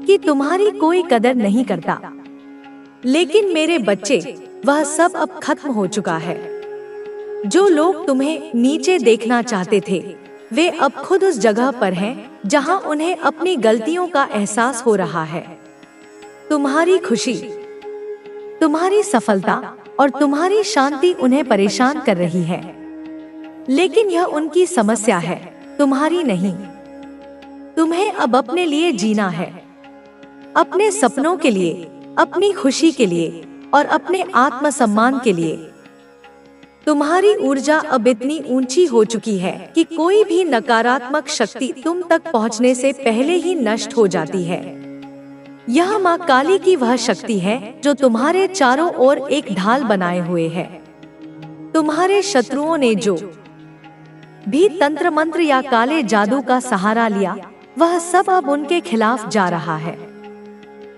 कि तुम्हारी कोई कदर नहीं करता। लेकिन मेरे बच्चे, वह सब अब खत्म हो चुका है। जो लोग तुम्हें नीचे देखना चाहते थे, वे अब खुद उस जगह पर हैं जहां उन्हें अपनी गलतियों का एहसास हो रहा है। तुम्हारी खुशी, तुम्हारी सफलता और तुम्हारी शांति उन्हें परेशान कर रही है, लेकिन यह उनकी समस्या है, तुम्हारी नहीं। तुम्हें अब अपने लिए जीना है, अपने सपनों के लिए, अपनी खुशी के लिए और अपने आत्मसम्मान के लिए। तुम्हारी ऊर्जा अब इतनी ऊंची हो चुकी है कि कोई भी नकारात्मक शक्ति तुम तक पहुंचने से पहले ही नष्ट हो जाती है। यह माँ काली की वह शक्ति है जो तुम्हारे चारों ओर एक ढाल बनाए हुए है। तुम्हारे शत्रुओं ने जो भी तंत्र मंत्र या काले जादू का सहारा लिया, वह सब अब उनके खिलाफ जा रहा है।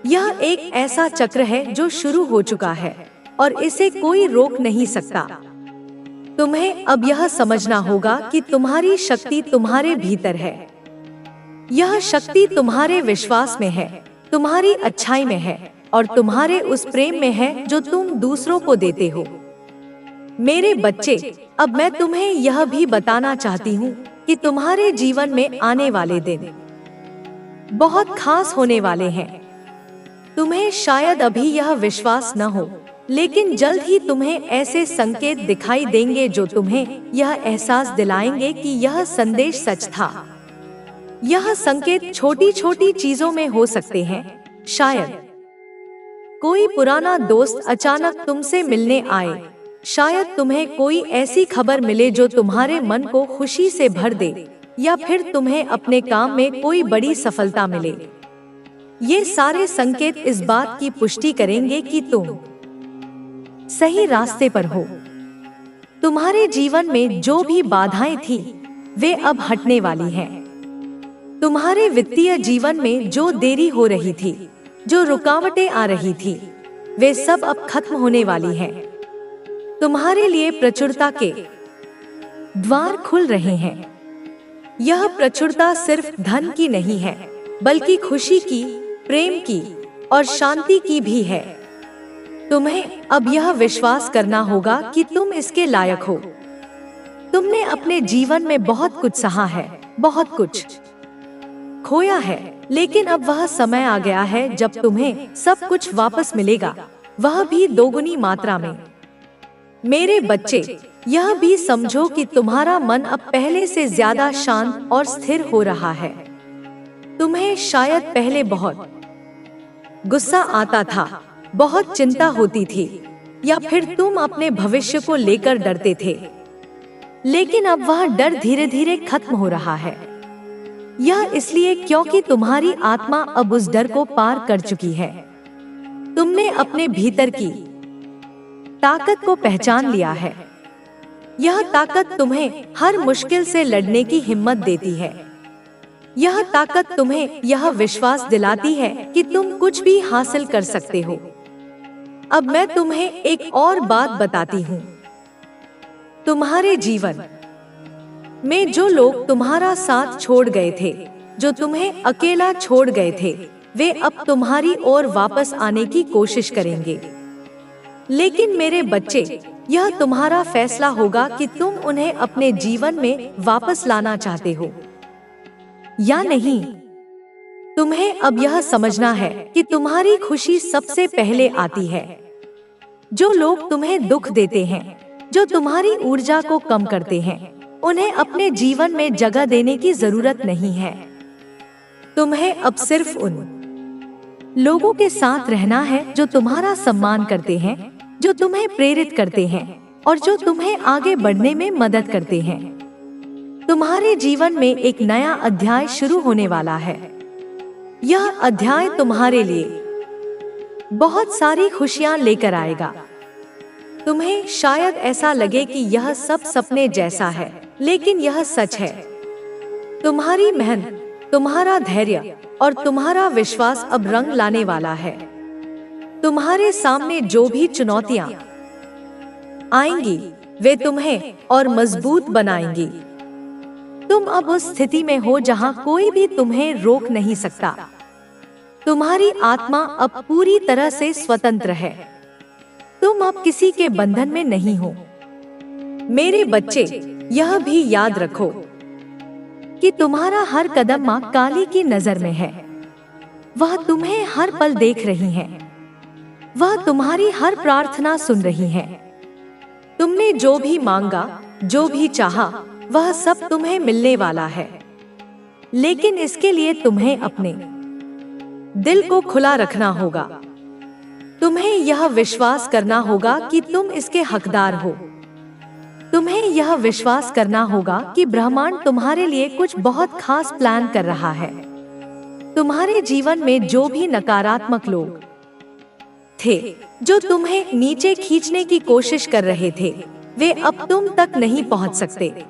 यह एक ऐसा चक्र है जो शुरू हो चुका है और इसे कोई रोक नहीं सकता। तुम्हें अब यह समझना होगा कि तुम्हारी शक्ति तुम्हारे भीतर है। यह शक्ति तुम्हारे विश्वास में है, तुम्हारी अच्छाई में है और तुम्हारे उस प्रेम में है जो तुम दूसरों को देते हो। मेरे बच्चे, अब मैं तुम्हें यह भी बताना चाहती हूँ कि तुम्हारे जीवन में आने वाले दिन बहुत खास होने वाले हैं। तुम्हें शायद अभी यह विश्वास न हो, लेकिन जल्द ही तुम्हें ऐसे संकेत दिखाई देंगे जो तुम्हें यह एहसास दिलाएंगे कि यह संदेश सच था। यह संकेत छोटी छोटी चीजों में हो सकते हैं। शायद कोई पुराना दोस्त अचानक तुमसे मिलने आए, शायद तुम्हें कोई ऐसी खबर मिले जो तुम्हारे मन को खुशी से भर दे, या फिर तुम्हें अपने काम में कोई बड़ी सफलता मिले। ये सारे संकेत इस बात की पुष्टि करेंगे कि तुम सही रास्ते पर हो। तुम्हारे जीवन में जो भी बाधाएं थी, वे अब हटने वाली हैं। तुम्हारे वित्तीय जीवन में जो देरी हो रही थी, जो रुकावटें आ रही थी, वे सब अब खत्म होने वाली हैं। तुम्हारे लिए प्रचुरता के द्वार खुल रहे हैं। यह प्रचुरता सिर्फ धन की नहीं है, बल्कि खुशी की, प्रेम की और शांति की भी है। तुम्हें अब यह विश्वास करना होगा कि तुम इसके लायक हो। तुमने अपने जीवन में बहुत कुछ सहा है, बहुत कुछ खोया है, लेकिन अब वह समय आ गया है जब तुम्हें सब कुछ वापस मिलेगा, वह भी दोगुनी मात्रा में। मेरे बच्चे, यह भी समझो कि तुम्हारा मन अब पहले से ज्यादा शांत और स्थिर हो रहा है। तुम्हें शायद पहले बहुत गुस्सा आता था, बहुत चिंता होती थी, या फिर तुम अपने भविष्य को लेकर डरते थे, लेकिन अब वह डर धीरे धीरे खत्म हो रहा है। यह इसलिए क्योंकि तुम्हारी आत्मा अब उस डर को पार कर चुकी है। तुमने अपने भीतर की ताकत को पहचान लिया है। यह ताकत तुम्हें हर मुश्किल से लड़ने की हिम्मत देती है। यह ताकत तुम्हें यह विश्वास दिलाती है कि तुम कुछ भी हासिल कर सकते हो। अब मैं तुम्हें एक और बात बताती हूँ। तुम्हारे जीवन में जो लोग तुम्हारा साथ छोड़ गए थे, जो तुम्हें अकेला छोड़ गए थे, वे अब तुम्हारी ओर वापस आने की कोशिश करेंगे। लेकिन मेरे बच्चे, यह तुम्हारा फैसला होगा कि तुम उन्हें अपने जीवन में वापस लाना चाहते हो या नहीं। तुम्हें अब यह समझना है कि तुम्हारी खुशी सबसे पहले आती है। जो लोग तुम्हें दुख देते हैं, जो तुम्हारी ऊर्जा को कम करते हैं, उन्हें अपने जीवन में जगह देने की जरूरत नहीं है। तुम्हें अब सिर्फ उन लोगों के साथ रहना है जो तुम्हारा सम्मान करते हैं, जो तुम्हें प्रेरित करते हैं और जो तुम्हें आगे बढ़ने में मदद करते हैं। तुम्हारे जीवन में एक नया अध्याय शुरू होने वाला है। यह अध्याय तुम्हारे लिए बहुत सारी खुशियां लेकर आएगा। तुम्हें शायद ऐसा लगे कि यह सब सपने जैसा है, लेकिन यह सच है। तुम्हारी मेहनत, तुम्हारा धैर्य और तुम्हारा विश्वास अब रंग लाने वाला है। तुम्हारे सामने जो भी चुनौतियां आएंगी, वे तुम्हें और मजबूत बनाएंगी। तुम अब उस स्थिति में हो जहां कोई भी तुम्हें रोक नहीं सकता। तुम्हारी आत्मा अब पूरी तरह से स्वतंत्र है। तुम अब किसी के बंधन में नहीं हो। मेरे बच्चे, यह भी याद रखो कि तुम्हारा हर कदम मां काली की नजर में है। वह तुम्हें हर पल देख रही है। वह तुम्हारी हर प्रार्थना सुन रही है। तुमने जो भी मांगा, जो भी चाहा, वह सब तुम्हें मिलने वाला है। लेकिन इसके लिए तुम्हें अपने दिल को खुला रखना होगा। तुम्हें यह विश्वास करना होगा कि तुम इसके हकदार हो। तुम्हें यह विश्वास करना होगा कि ब्रह्मांड तुम्हारे लिए कुछ बहुत खास प्लान कर रहा है। तुम्हारे जीवन में जो भी नकारात्मक लोग थे, जो तुम्हें नीचे खींचने की कोशिश कर रहे थे, वे अब तुम तक नहीं पहुंच सकते।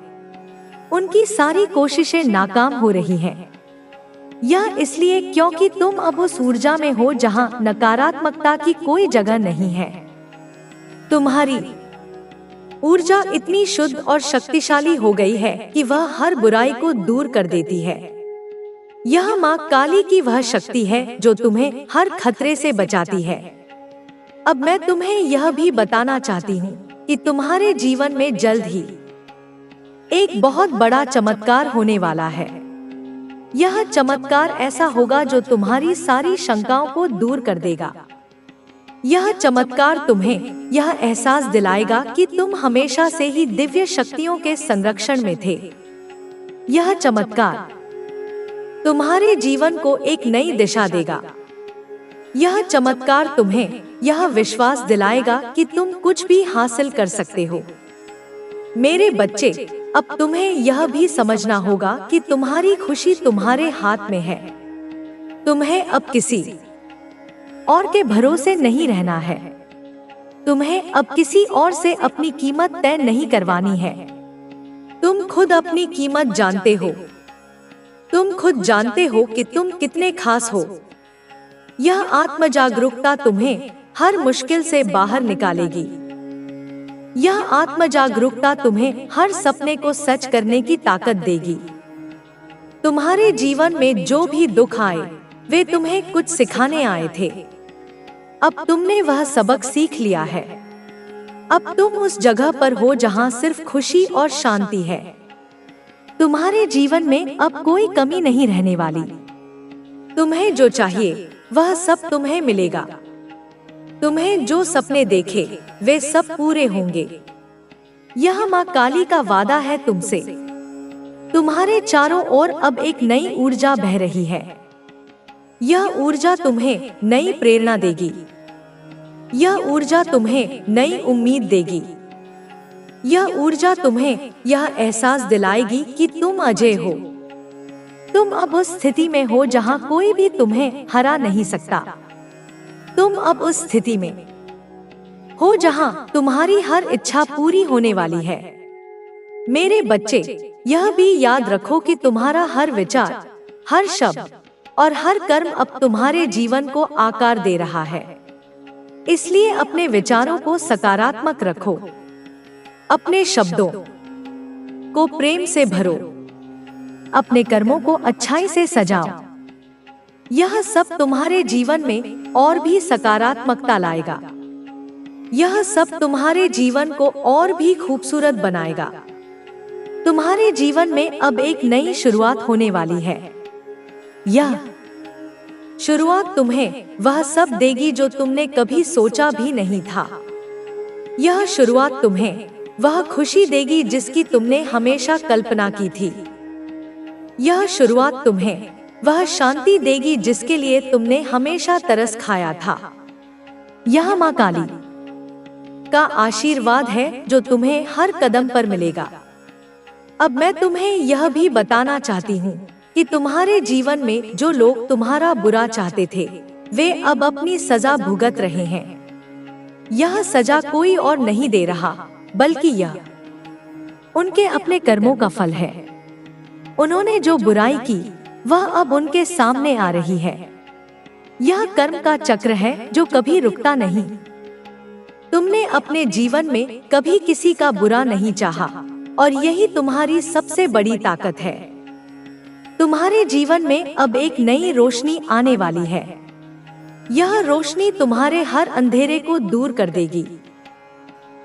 उनकी सारी कोशिशें नाकाम हो रही हैं। यह इसलिए क्योंकि तुम अब उस ऊर्जा में हो जहां नकारात्मकता की कोई जगह नहीं है। तुम्हारी ऊर्जा इतनी शुद्ध और शक्तिशाली हो गई है कि वह हर बुराई को दूर कर देती है। यह मां काली की वह शक्ति है जो तुम्हें हर खतरे से बचाती है। अब मैं तुम्हें यह भी बताना चाहती हूँ कि तुम्हारे जीवन में जल्द ही एक बहुत बड़ा चमत्कार होने वाला है। यह चमत्कार ऐसा होगा जो तुम्हारी सारी शंकाओं को दूर कर देगा। यह चमत्कार तुम्हें यह एहसास दिलाएगा कि तुम हमेशा से ही दिव्य शक्तियों के संरक्षण में थे। यह चमत्कार तुम्हारे जीवन को एक नई दिशा देगा। यह चमत्कार तुम्हें यह विश्वास दिलाएगा कि तुम कुछ भी हासिल कर सकते हो। मेरे बच्चे, अब तुम्हें यह भी समझना होगा कि तुम्हारी खुशी तुम्हारे हाथ में है। तुम्हें अब किसी और के भरोसे नहीं रहना है। तुम्हें अब किसी और से अपनी कीमत तय नहीं करवानी है। तुम खुद अपनी कीमत जानते हो। तुम खुद जानते हो कि तुम कितने खास हो। यह आत्म जागरूकता तुम्हें हर मुश्किल से बाहर निकालेगी। यह आत्म जागरूकता तुम्हें हर सपने को सच करने की ताकत देगी। तुम्हारे जीवन में जो भी दुख आए, वे तुम्हें कुछ सिखाने आए थे। अब तुमने वह सबक सीख लिया है। अब तुम उस जगह पर हो जहां सिर्फ खुशी और शांति है। तुम्हारे जीवन में अब कोई कमी नहीं रहने वाली। तुम्हें जो चाहिए वह सब तुम्हें मिलेगा। तुम्हें जो सपने देखे वे सब पूरे होंगे। यह मां काली का वादा है तुमसे। तुम्हारे चारों ओर अब एक नई ऊर्जा बह रही है। यह ऊर्जा तुम्हें नई प्रेरणा देगी। यह ऊर्जा तुम्हें नई उम्मीद देगी। यह ऊर्जा तुम्हें यह एहसास दिलाएगी कि तुम अजय हो। तुम अब उस स्थिति में हो जहां कोई भी तुम्हें हरा नहीं सकता। तुम अब उस स्थिति में हो जहां तुम्हारी हर इच्छा पूरी होने वाली है। मेरे बच्चे, यह भी याद रखो कि तुम्हारा हर विचार, हर शब्द और हर कर्म अब तुम्हारे जीवन को आकार दे रहा है। इसलिए अपने विचारों को सकारात्मक रखो। अपने शब्दों को प्रेम से भरो, अपने कर्मों को अच्छाई से सजाओ। यह सब तुम्हारे जीवन में और भी सकारात्मकता लाएगा। यह सब तुम्हारे जीवन को और भी खूबसूरत बनाएगा। तुम्हारे जीवन में अब एक नई शुरुआत होने वाली है। यह शुरुआत तुम्हें वह सब देगी जो तुमने कभी सोचा भी नहीं था। यह शुरुआत तुम्हें वह खुशी देगी जिसकी तुमने हमेशा कल्पना की थी। यह शुरुआत तुम्हें वह शांति देगी जिसके लिए तुमने हमेशा तरस खाया था। यह माँ काली का आशीर्वाद है जो तुम्हें हर कदम पर मिलेगा। अब मैं तुम्हें यह भी बताना चाहती हूँ कि तुम्हारे जीवन में जो लोग तुम्हारा बुरा चाहते थे, वे अब अपनी सजा भुगत रहे हैं। यह सजा कोई और नहीं दे रहा, बल्कि यह उनके अपने कर्मों का फल है। उन्होंने जो बुराई की वह अब उनके सामने आ रही है। यह कर्म का चक्र है जो कभी रुकता नहीं। तुमने अपने जीवन में कभी किसी का बुरा नहीं चाहा और यही तुम्हारी सबसे बड़ी ताकत है। तुम्हारे जीवन में अब एक नई रोशनी आने वाली है। यह रोशनी तुम्हारे हर अंधेरे को दूर कर देगी।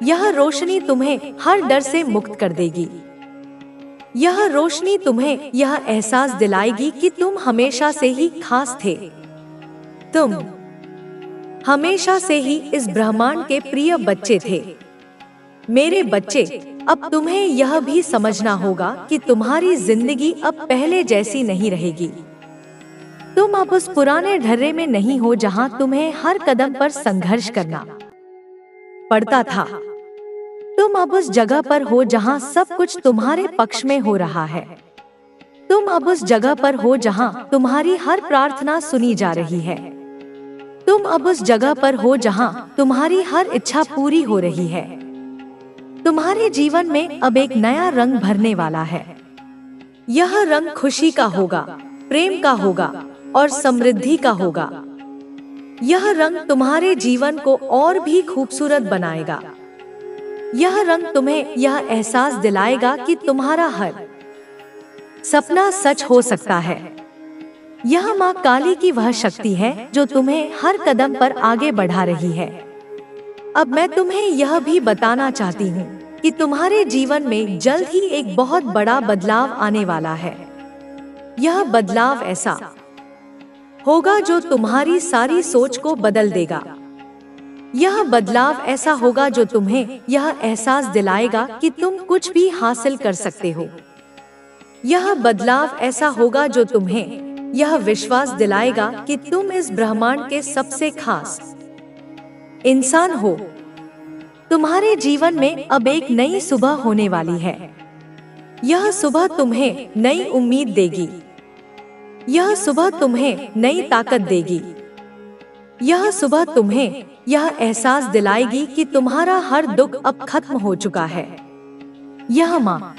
यह रोशनी तुम्हें हर डर से मुक्त कर देगी। यह रोशनी तुम्हें यह एहसास दिलाएगी कि तुम हमेशा से ही खास थे। तुम हमेशा से ही इस ब्रह्मांड के प्रिय बच्चे थे। मेरे बच्चे, अब तुम्हें यह भी समझना होगा कि तुम्हारी जिंदगी अब पहले जैसी नहीं रहेगी। तुम अब उस पुराने ढर्रे में नहीं हो जहां तुम्हें हर कदम पर संघर्ष करना पड़ता था। तुम अब उस जगह पर हो जहां सब कुछ तुम्हारे पक्ष में हो रहा है। तुम अब उस जगह पर हो जहां तुम्हारी हर प्रार्थना सुनी जा रही है। तुम अब उस जगह पर हो जहां तुम्हारी हर इच्छा पूरी हो रही है। तुम्हारे जीवन में अब एक नया रंग भरने वाला है। यह रंग खुशी का होगा, प्रेम का होगा और समृद्धि का होगा। यह रंग तुम्हारे जीवन को और भी खूबसूरत बनाएगा। यह रंग तुम्हें यह एहसास दिलाएगा कि तुम्हारा हर सपना सच हो सकता है। यह माँ काली की वह शक्ति है जो तुम्हें हर कदम पर आगे बढ़ा रही है। अब मैं तुम्हें यह भी बताना चाहती हूँ कि तुम्हारे जीवन में जल्द ही एक बहुत बड़ा बदलाव आने वाला है। यह बदलाव ऐसा होगा जो तुम्हारी सारी सोच को बदल देगा। यह बदलाव ऐसा होगा जो तुम्हें यह एहसास दिलाएगा कि तुम कुछ भी हासिल कर सकते हो। यह बदलाव ऐसा होगा जो तुम्हें यह विश्वास दिलाएगा कि तुम इस ब्रह्मांड के सबसे खास इंसान हो। तुम्हारे जीवन में अब एक नई सुबह होने वाली है। यह सुबह तुम्हें नई उम्मीद देगी। यह सुबह तुम्हें नई ताकत देगी। यह सुबह तुम्हें यह एहसास दिलाएगी कि तुम्हारा हर दुख अब खत्म हो चुका है। यह माँ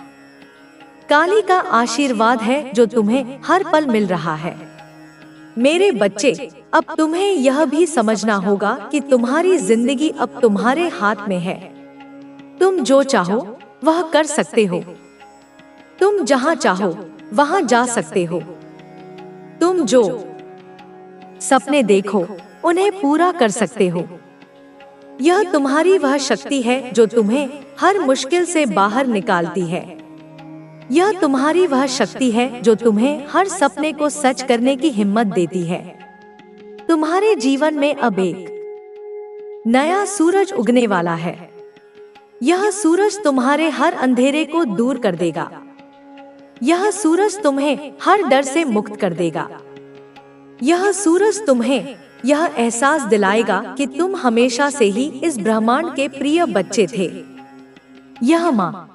काली का आशीर्वाद है जो तुम्हें हर पल मिल रहा है। मेरे बच्चे, अब तुम्हें यह भी समझना होगा कि तुम्हारी जिंदगी अब तुम्हारे हाथ में है। तुम जो चाहो वह कर सकते हो। तुम जहाँ चाहो वहाँ जा सकते हो। तुम जो सपने देखो उन्हें पूरा कर सकते हो। यह तुम्हारी वह शक्ति है जो तुम्हें हर मुश्किल से बाहर निकालती है। यह तुम्हारी वह शक्ति है जो तुम्हें हर सपने को सच करने की हिम्मत देती है। तुम्हारे जीवन में अब एक नया सूरज उगने वाला है। यह सूरज तुम्हारे हर अंधेरे को दूर कर देगा। यह सूरज तुम्हें हर डर से मुक्त कर देगा। यह सूरज तुम्हें यह एहसास दिलाएगा कि तुम हमेशा से ही इस ब्रह्मांड के प्रिय बच्चे थे। यह माँ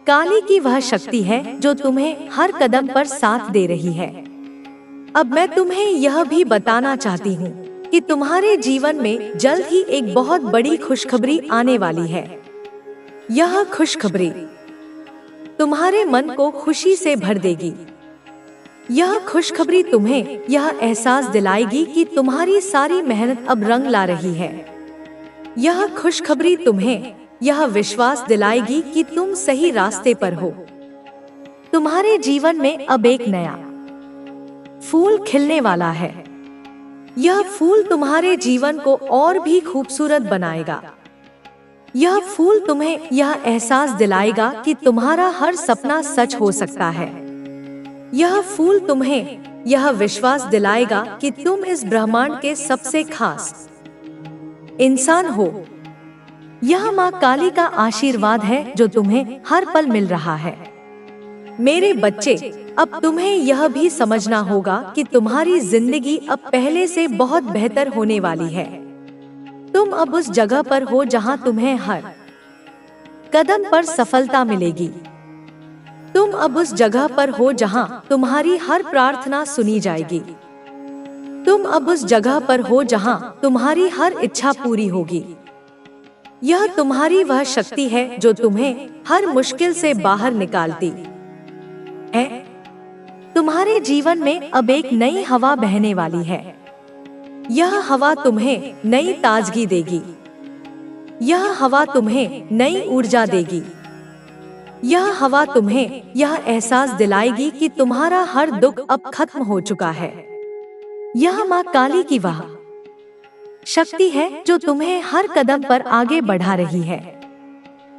काली की वह शक्ति है जो तुम्हें हर कदम पर साथ दे रही है। अब मैं तुम्हें यह भी बताना चाहती हूँ कि तुम्हारे जीवन में जल्द ही एक बहुत बड़ी खुशखबरी आने वाली है। यह खुशखबरी तुम्हारे मन को खुशी से भर देगी। यह खुशखबरी तुम्हें यह एहसास दिलाएगी कि तुम्हारी सारी मेहनत अब रंग ला रही है। यह खुशखबरी तुम्हें यह विश्वास दिलाएगी कि तुम सही रास्ते पर हो। तुम्हारे जीवन में अब एक नया फूल खिलने वाला है। यह फूल तुम्हारे जीवन को और भी खूबसूरत बनाएगा। यह फूल तुम्हें यह एहसास दिलाएगा कि तुम्हारा हर सपना सच हो सकता है। यह फूल तुम्हें यह विश्वास दिलाएगा कि तुम इस ब्रह्मांड के सबसे खास इंसान हो। यह माँ काली का आशीर्वाद है जो तुम्हें हर पल मिल रहा है। मेरे बच्चे, अब तुम्हें यह भी समझना होगा कि तुम्हारी जिंदगी अब पहले से बहुत बेहतर होने वाली है। तुम अब उस जगह पर हो जहां तुम्हें हर कदम पर सफलता मिलेगी। तुम अब उस जगह पर हो जहां तुम्हारी हर प्रार्थना सुनी जाएगी। तुम अब उस जगह पर हो जहां तुम्हारी हर इच्छा पूरी होगी। यह तुम्हारी वह शक्ति है जो तुम्हें हर मुश्किल से बाहर निकालती है। तुम्हारे जीवन में अब एक नई हवा बहने वाली है। यह हवा तुम्हें नई ताजगी देगी। यह हवा तुम्हें नई ऊर्जा देगी। यह हवा तुम्हें यह एहसास दिलाएगी कि तुम्हारा हर दुख अब खत्म हो चुका है। यह माँ काली की वह शक्ति है जो तुम्हें हर कदम पर आगे बढ़ा रही है।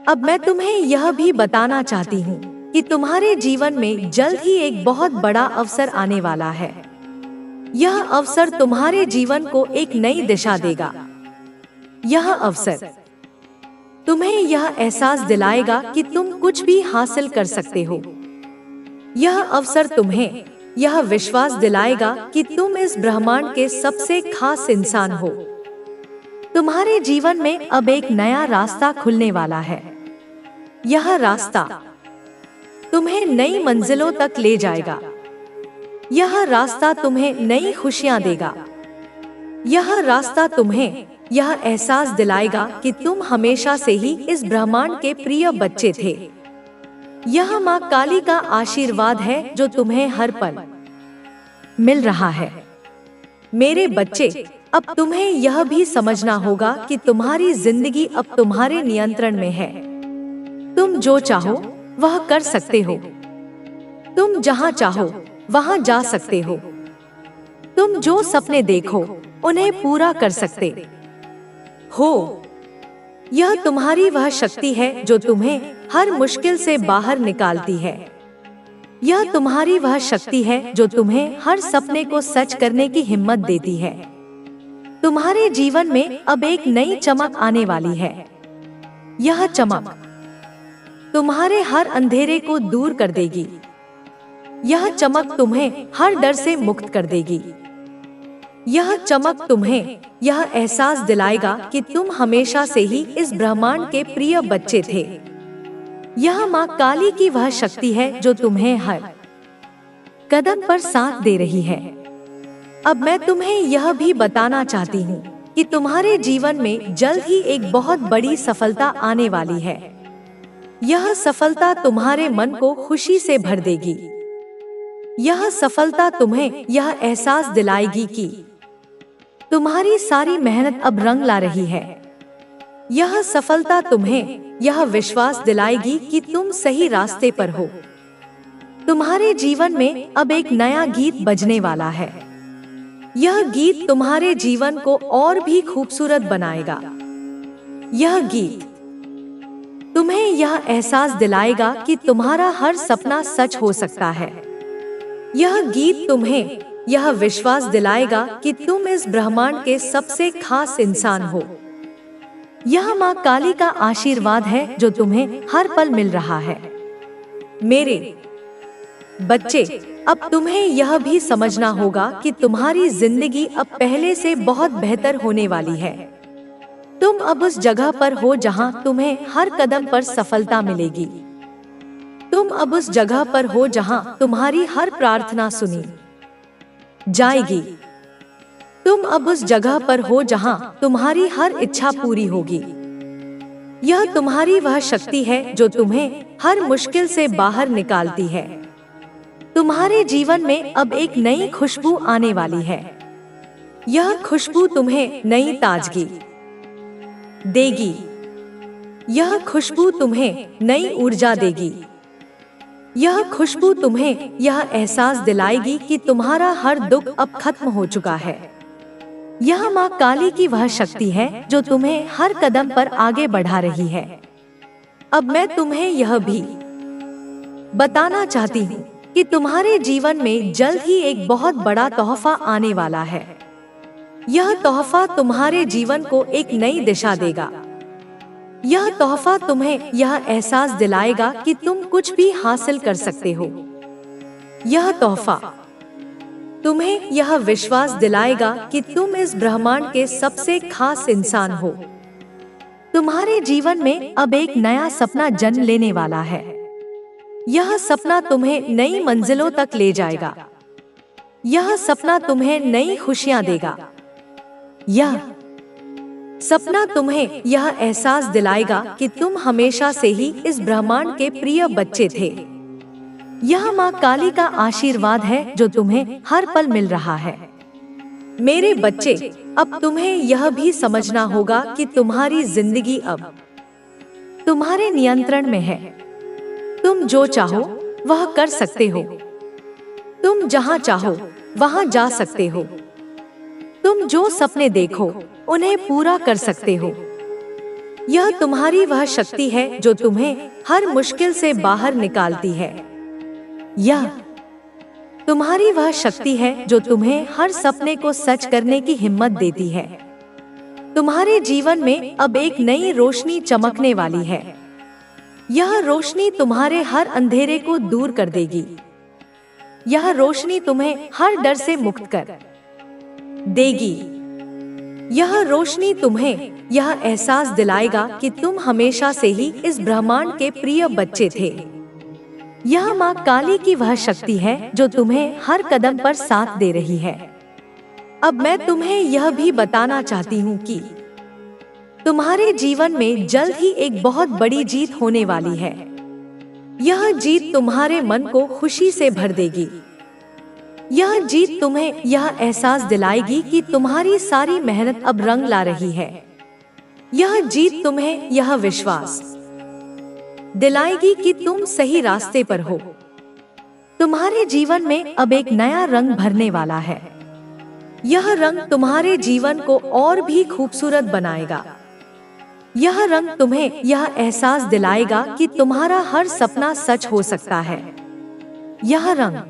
अब मैं तुम्हें यह भी बताना चाहती हूँ कि तुम्हारे जीवन में जल्द ही एक बहुत बड़ा अवसर आने वाला है। यह अवसर तुम्हारे जीवन को एक नई दिशा देगा। यह अवसर तुम्हें यह एहसास दिलाएगा कि तुम कुछ भी हासिल कर सकते हो। यह अवसर तुम्हें यह विश्वास दिलाएगा कि तुम इस ब्रह्मांड के सबसे खास इंसान हो। तुम्हारे जीवन में अब एक नया रास्ता खुलने वाला है। यह रास्ता तुम्हें नई मंजिलों तक ले जाएगा। यह रास्ता तुम्हें नई खुशियां देगा। यह रास्ता तुम्हें यह एहसास दिलाएगा कि तुम हमेशा से ही इस ब्रह्मांड के प्रिय बच्चे थे। यह माँ काली का आशीर्वाद है जो तुम्हें हर पल मिल रहा है। मेरे बच्चे, अब तुम्हें यह भी समझना होगा कि तुम्हारी जिंदगी अब तुम्हारे नियंत्रण में है। तुम जो चाहो वह कर सकते हो। तुम जहां चाहो वहां जा सकते हो। तुम जो सपने देखो उन्हें पूरा कर सकते हो। यह तुम्हारी वह शक्ति है जो तुम्हें हर मुश्किल से बाहर निकालती है। यह तुम्हारी वह शक्ति है जो तुम्हें हर सपने को सच करने की हिम्मत देती है। तुम्हारे जीवन में अब एक नई चमक आने वाली है। यह चमक तुम्हारे हर अंधेरे को दूर कर देगी। यह चमक तुम्हें हर डर से मुक्त कर देगी। यह चमक तुम्हें यह एहसास दिलाएगा कि तुम हमेशा से ही इस ब्रह्मांड के प्रिय बच्चे थे। यह माँ काली की वह शक्ति है जो तुम्हें हर कदम पर साथ दे रही है। अब मैं तुम्हें यह भी बताना चाहती हूँ कि तुम्हारे जीवन में जल्द ही एक बहुत बड़ी सफलता आने वाली है। यह सफलता तुम्हारे मन को खुशी से भर देगी। यह सफलता तुम्हें यह एहसास दिलाएगी कि तुम्हारी सारी मेहनत अब रंग ला रही है। यह सफलता तुम्हें यह विश्वास दिलाएगी कि तुम सही रास्ते पर हो। तुम्हारे जीवन में अब एक नया गीत बजने वाला है। यह गीत तुम्हारे जीवन को और भी खूबसूरत बनाएगा। यह गीत तुम्हें यह एहसास दिलाएगा कि तुम्हारा हर सपना सच हो सकता है। यह गीत तुम्हें यह विश्वास दिलाएगा कि तुम इस ब्रह्मांड के सबसे खास इंसान हो। यह माँ काली का आशीर्वाद है जो तुम्हें हर पल मिल रहा है। मेरे बच्चे, अब तुम्हें यह भी समझना होगा कि तुम्हारी जिंदगी अब पहले से बहुत बेहतर होने वाली है। तुम अब उस जगह पर हो जहां तुम्हें हर कदम पर सफलता मिलेगी। तुम अब उस जगह पर हो जहां तुम्हारी हर प्रार्थना सुनी जाएगी। तुम अब उस जगह पर हो जहां तुम्हारी हर इच्छा पूरी होगी। यह तुम्हारी वह शक्ति है जो तुम्हें हर मुश्किल से बाहर निकालती है। तुम्हारे जीवन में अब एक नई खुशबू आने वाली है। यह खुशबू तुम्हें नई ताजगी देगी। यह खुशबू तुम्हें नई ऊर्जा देगी। यह खुशबू तुम्हें यह एहसास दिलाएगी कि तुम्हारा हर दुख अब खत्म हो चुका है। यह माँ काली की वह शक्ति है जो तुम्हें हर कदम पर आगे बढ़ा रही है। अब मैं तुम्हें यह भी बताना चाहती हूँ कि तुम्हारे जीवन में जल्द ही एक बहुत बड़ा तोहफा आने वाला है। यह तोहफा तुम्हारे जीवन को एक नई दिशा देगा। यह तोहफा तुम्हें यह एहसास दिलाएगा कि तुम कुछ भी हासिल कर सकते हो। यह तोहफा तुम्हें यह विश्वास दिलाएगा कि तुम इस ब्रह्मांड के सबसे खास इंसान हो। तुम्हारे जीवन में अब एक नया सपना जन्म लेने वाला है। यह सपना तुम्हें नई मंजिलों तक ले जाएगा। यह सपना तुम्हें नई खुशियां देगा। यह सपना तुम्हें यह एहसास दिलाएगा कि तुम हमेशा से ही इस ब्रह्मांड के प्रिय बच्चे थे। यह माँ काली का आशीर्वाद है जो तुम्हें हर पल मिल रहा है। मेरे बच्चे, अब तुम्हें यह भी समझना होगा कि तुम्हारी जिंदगी अब तुम्हारे नियंत्रण में है। तुम जो चाहो वह कर सकते हो। तुम जहाँ चाहो वहाँ जा सकते हो। तुम जो सपने देखो उन्हें पूरा कर सकते हो। यह तुम्हारी वह शक्ति है जो तुम्हें हर मुश्किल से बाहर निकालती है। यह तुम्हारी वह शक्ति है जो तुम्हें हर सपने को सच करने की हिम्मत देती है। तुम्हारे जीवन में अब एक नई रोशनी चमकने वाली है। यह रोशनी तुम्हारे हर अंधेरे को दूर कर देगी। यह रोशनी तुम्हें हर डर से मुक्त कर देगी। यह रोशनी तुम्हें यह एहसास दिलाएगा कि तुम हमेशा से ही इस ब्रह्मांड के प्रिय बच्चे थे। यह माँ काली की वह शक्ति है जो तुम्हें हर कदम पर साथ दे रही है। अब मैं तुम्हें यह भी बताना चाहती हूँ कि तुम्हारे जीवन में जल्द ही एक बहुत बड़ी जीत होने वाली है। यह जीत तुम्हारे मन को खुशी से भर देगी। यह जीत तुम्हें यह एहसास दिलाएगी कि तुम्हारी सारी मेहनत अब रंग ला रही है। यह जीत तुम्हें यह विश्वास दिलाएगी कि तुम सही रास्ते पर हो। तुम्हारे जीवन में अब एक नया रंग भरने वाला है। यह रंग तुम्हारे जीवन को और भी खूबसूरत बनाएगा। यह रंग तुम्हें यह एहसास दिलाएगा कि तुम्हारा हर सपना सच हो सकता है। यह रंग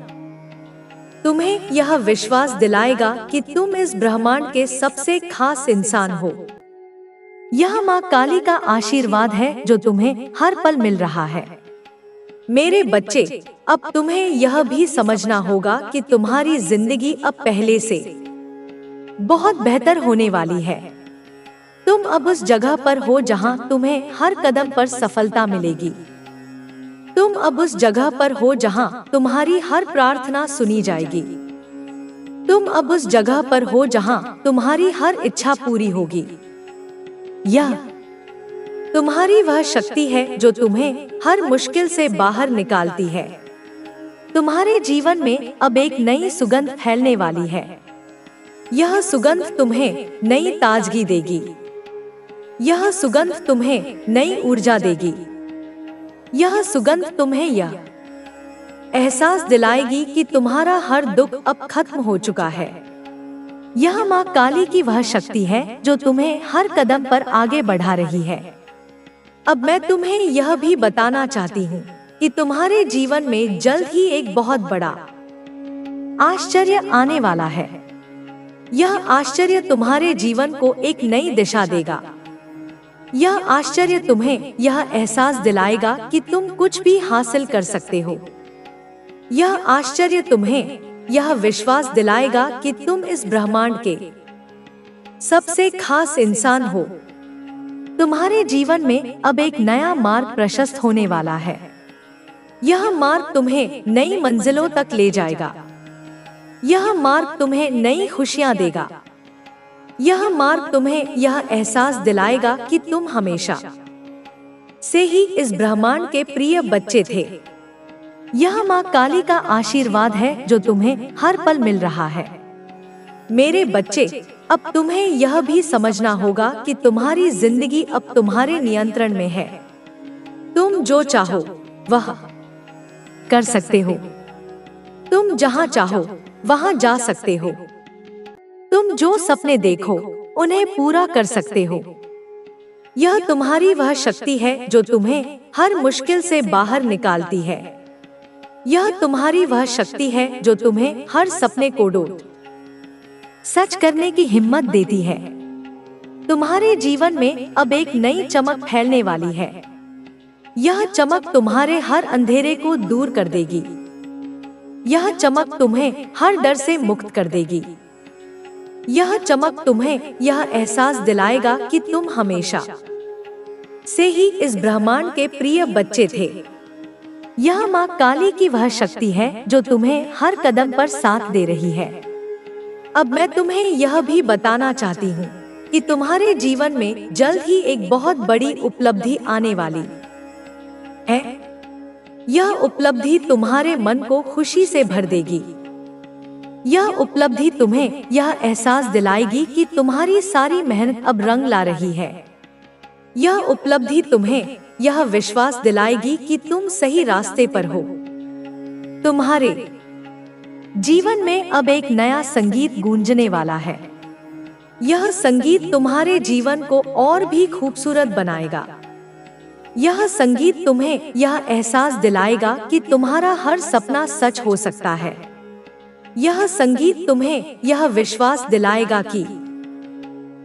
तुम्हें यह विश्वास दिलाएगा कि तुम इस ब्रह्मांड के सबसे खास इंसान हो। यह माँ काली का आशीर्वाद है जो तुम्हें हर पल मिल रहा है। मेरे बच्चे, अब तुम्हें यह भी समझना होगा कि तुम्हारी जिंदगी अब पहले से बहुत बेहतर होने वाली है। तुम अब उस जगह पर हो जहां तुम्हें हर कदम पर सफलता मिलेगी। तुम अब उस जगह पर हो जहां तुम्हारी हर प्रार्थना सुनी जाएगी। तुम अब उस जगह पर हो जहां तुम्हारी हर इच्छा पूरी होगी। यह तुम्हारी वह शक्ति है जो तुम्हें हर मुश्किल से बाहर निकालती है। तुम्हारे जीवन में अब एक नई सुगंध फैलने वाली है। यह सुगंध तुम्हें नई ताजगी देगी। यह सुगंध तुम्हें नई ऊर्जा देगी। यह सुगंध तुम्हें यह एहसास दिलाएगी कि तुम्हारा हर दुख अब खत्म हो चुका है। यह माँ काली की वह शक्ति है जो तुम्हें हर कदम पर आगे बढ़ा रही है। अब मैं तुम्हें यह भी बताना चाहती हूँ कि तुम्हारे जीवन में जल्द ही एक बहुत बड़ा आश्चर्य आने वाला है। यह आश्चर्य तुम्हारे जीवन को एक नई दिशा देगा। यह आश्चर्य तुम्हें यह एहसास दिलाएगा कि तुम कुछ भी हासिल कर सकते हो। यह आश्चर्य तुम्हें यह विश्वास दिलाएगा कि तुम इस ब्रह्मांड के सबसे खास इंसान हो। तुम्हारे जीवन में अब एक नया मार्ग प्रशस्त होने वाला है। यह मार्ग तुम्हें नई मंजिलों तक ले जाएगा। यह मार्ग तुम्हें नई खुशियां देगा। यह मार्ग तुम्हें यह एहसास दिलाएगा कि तुम हमेशा से ही इस ब्रह्मांड के प्रिय बच्चे थे। यह माँ काली का आशीर्वाद है जो तुम्हें हर पल मिल रहा है। मेरे बच्चे, अब तुम्हें यह भी समझना होगा कि तुम्हारी जिंदगी अब तुम्हारे नियंत्रण में है। तुम जो चाहो वह कर सकते हो। तुम जहां चाहो वहां जा सकते हो। तुम जो सपने देखो उन्हें पूरा कर सकते हो। यह तुम्हारी वह शक्ति है जो तुम्हें हर मुश्किल से बाहर निकालती है। यह तुम्हारी वह शक्ति है जो तुम्हें हर सपने को सच करने की हिम्मत देती है। तुम्हारे जीवन में अब एक नई चमक फैलने वाली है। यह चमक तुम्हारे हर अंधेरे को दूर कर देगी। यह चमक तुम्हें हर डर से मुक्त कर देगी। यह चमक तुम्हें यह एहसास दिलाएगा कि तुम हमेशा से ही इस ब्रह्मांड के प्रिय बच्चे थे। यह माँ काली की वह शक्ति है जो तुम्हें हर कदम पर साथ दे रही है। अब मैं तुम्हें यह भी बताना चाहती हूँ कि तुम्हारे जीवन में जल्द ही एक बहुत बड़ी उपलब्धि आने वाली है। यह उपलब्धि तुम्हारे मन को खुशी से भर देगी। यह उपलब्धि तुम्हें यह एहसास दिलाएगी कि तुम्हारी सारी मेहनत अब रंग ला रही है। यह उपलब्धि तुम्हें यह विश्वास दिलाएगी कि तुम सही रास्ते पर हो। तुम्हारे जीवन में अब एक नया संगीत गूंजने वाला है। यह संगीत तुम्हारे जीवन को और भी खूबसूरत बनाएगा। यह संगीत तुम्हें यह एहसास दिलाएगा कि तुम्हारा हर सपना सच हो सकता है। यह संगीत तुम्हें यह विश्वास दिलाएगा कि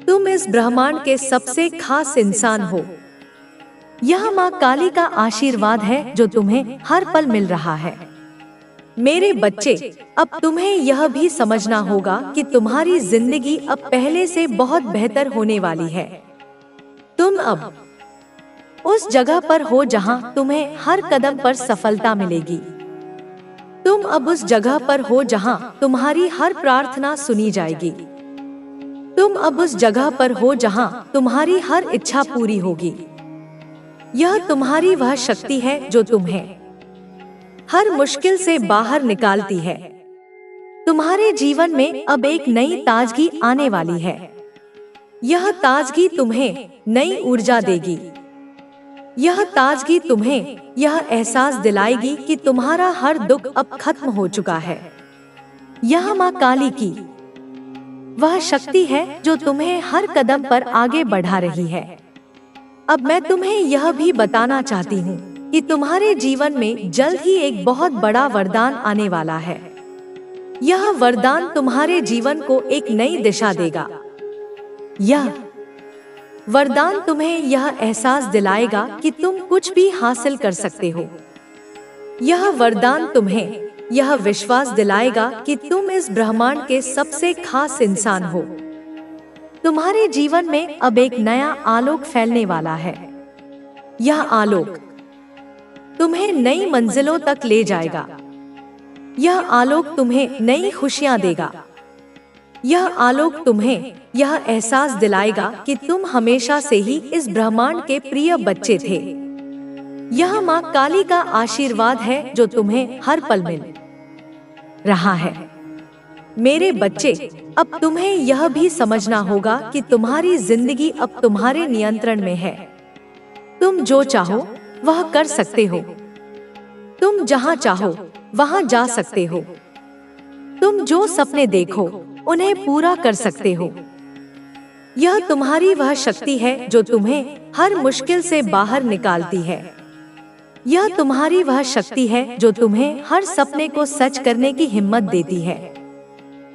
तुम इस ब्रह्मांड के सबसे खास इंसान हो। यह माँ काली का आशीर्वाद है जो तुम्हें हर पल मिल रहा है। मेरे बच्चे, अब तुम्हें यह भी समझना होगा कि तुम्हारी जिंदगी अब पहले से बहुत बेहतर होने वाली है। तुम अब उस जगह पर हो जहां तुम्हें हर कदम पर सफलता मिलेगी। तुम अब उस जगह पर हो जहां तुम्हारी हर प्रार्थना सुनी जाएगी। तुम अब उस जगह पर हो जहां तुम्हारी हर इच्छा पूरी होगी। यह तुम्हारी वह शक्ति है जो तुम्हें हर मुश्किल से बाहर निकालती है। तुम्हारे जीवन में अब एक नई ताजगी आने वाली है। यह ताजगी तुम्हें नई ऊर्जा देगी। यह ताजगी तुम्हें यह एहसास दिलाएगी कि तुम्हारा हर दुख अब खत्म हो चुका है। यह माँ काली की वह शक्ति है जो तुम्हें हर कदम पर आगे बढ़ा रही है। अब मैं तुम्हें यह भी बताना चाहती हूँ कि तुम्हारे जीवन में जल्द ही एक बहुत बड़ा वरदान आने वाला है। यह वरदान तुम्हारे जीवन को एक नई दिशा देगा। यह वरदान तुम्हें यह एहसास दिलाएगा कि तुम कुछ भी हासिल कर सकते हो। यह वरदान तुम्हें यह विश्वास दिलाएगा कि तुम इस ब्रह्मांड के सबसे खास इंसान हो। तुम्हारे जीवन में अब एक नया आलोक फैलने वाला है। यह आलोक तुम्हें नई मंजिलों तक ले जाएगा। यह आलोक तुम्हें नई खुशियां देगा। यह आलोक तुम्हें यह एहसास दिलाएगा कि तुम हमेशा से ही इस ब्रह्मांड के प्रिय बच्चे थे। यह माँ काली का आशीर्वाद है जो तुम्हें हर पल मिल रहा है। मेरे बच्चे, अब तुम्हें यह भी समझना होगा कि तुम्हारी जिंदगी अब तुम्हारे नियंत्रण में है। तुम जो चाहो वह कर सकते हो। तुम जहां चाहो वहां जा सकते हो। तुम जो सपने देखो उन्हें पूरा कर सकते हो। यह तुम्हारी वह शक्ति है जो तुम्हें हर मुश्किल से बाहर निकालती है। यह तुम्हारी वह शक्ति है जो तुम्हें हर सपने को सच करने की हिम्मत देती है।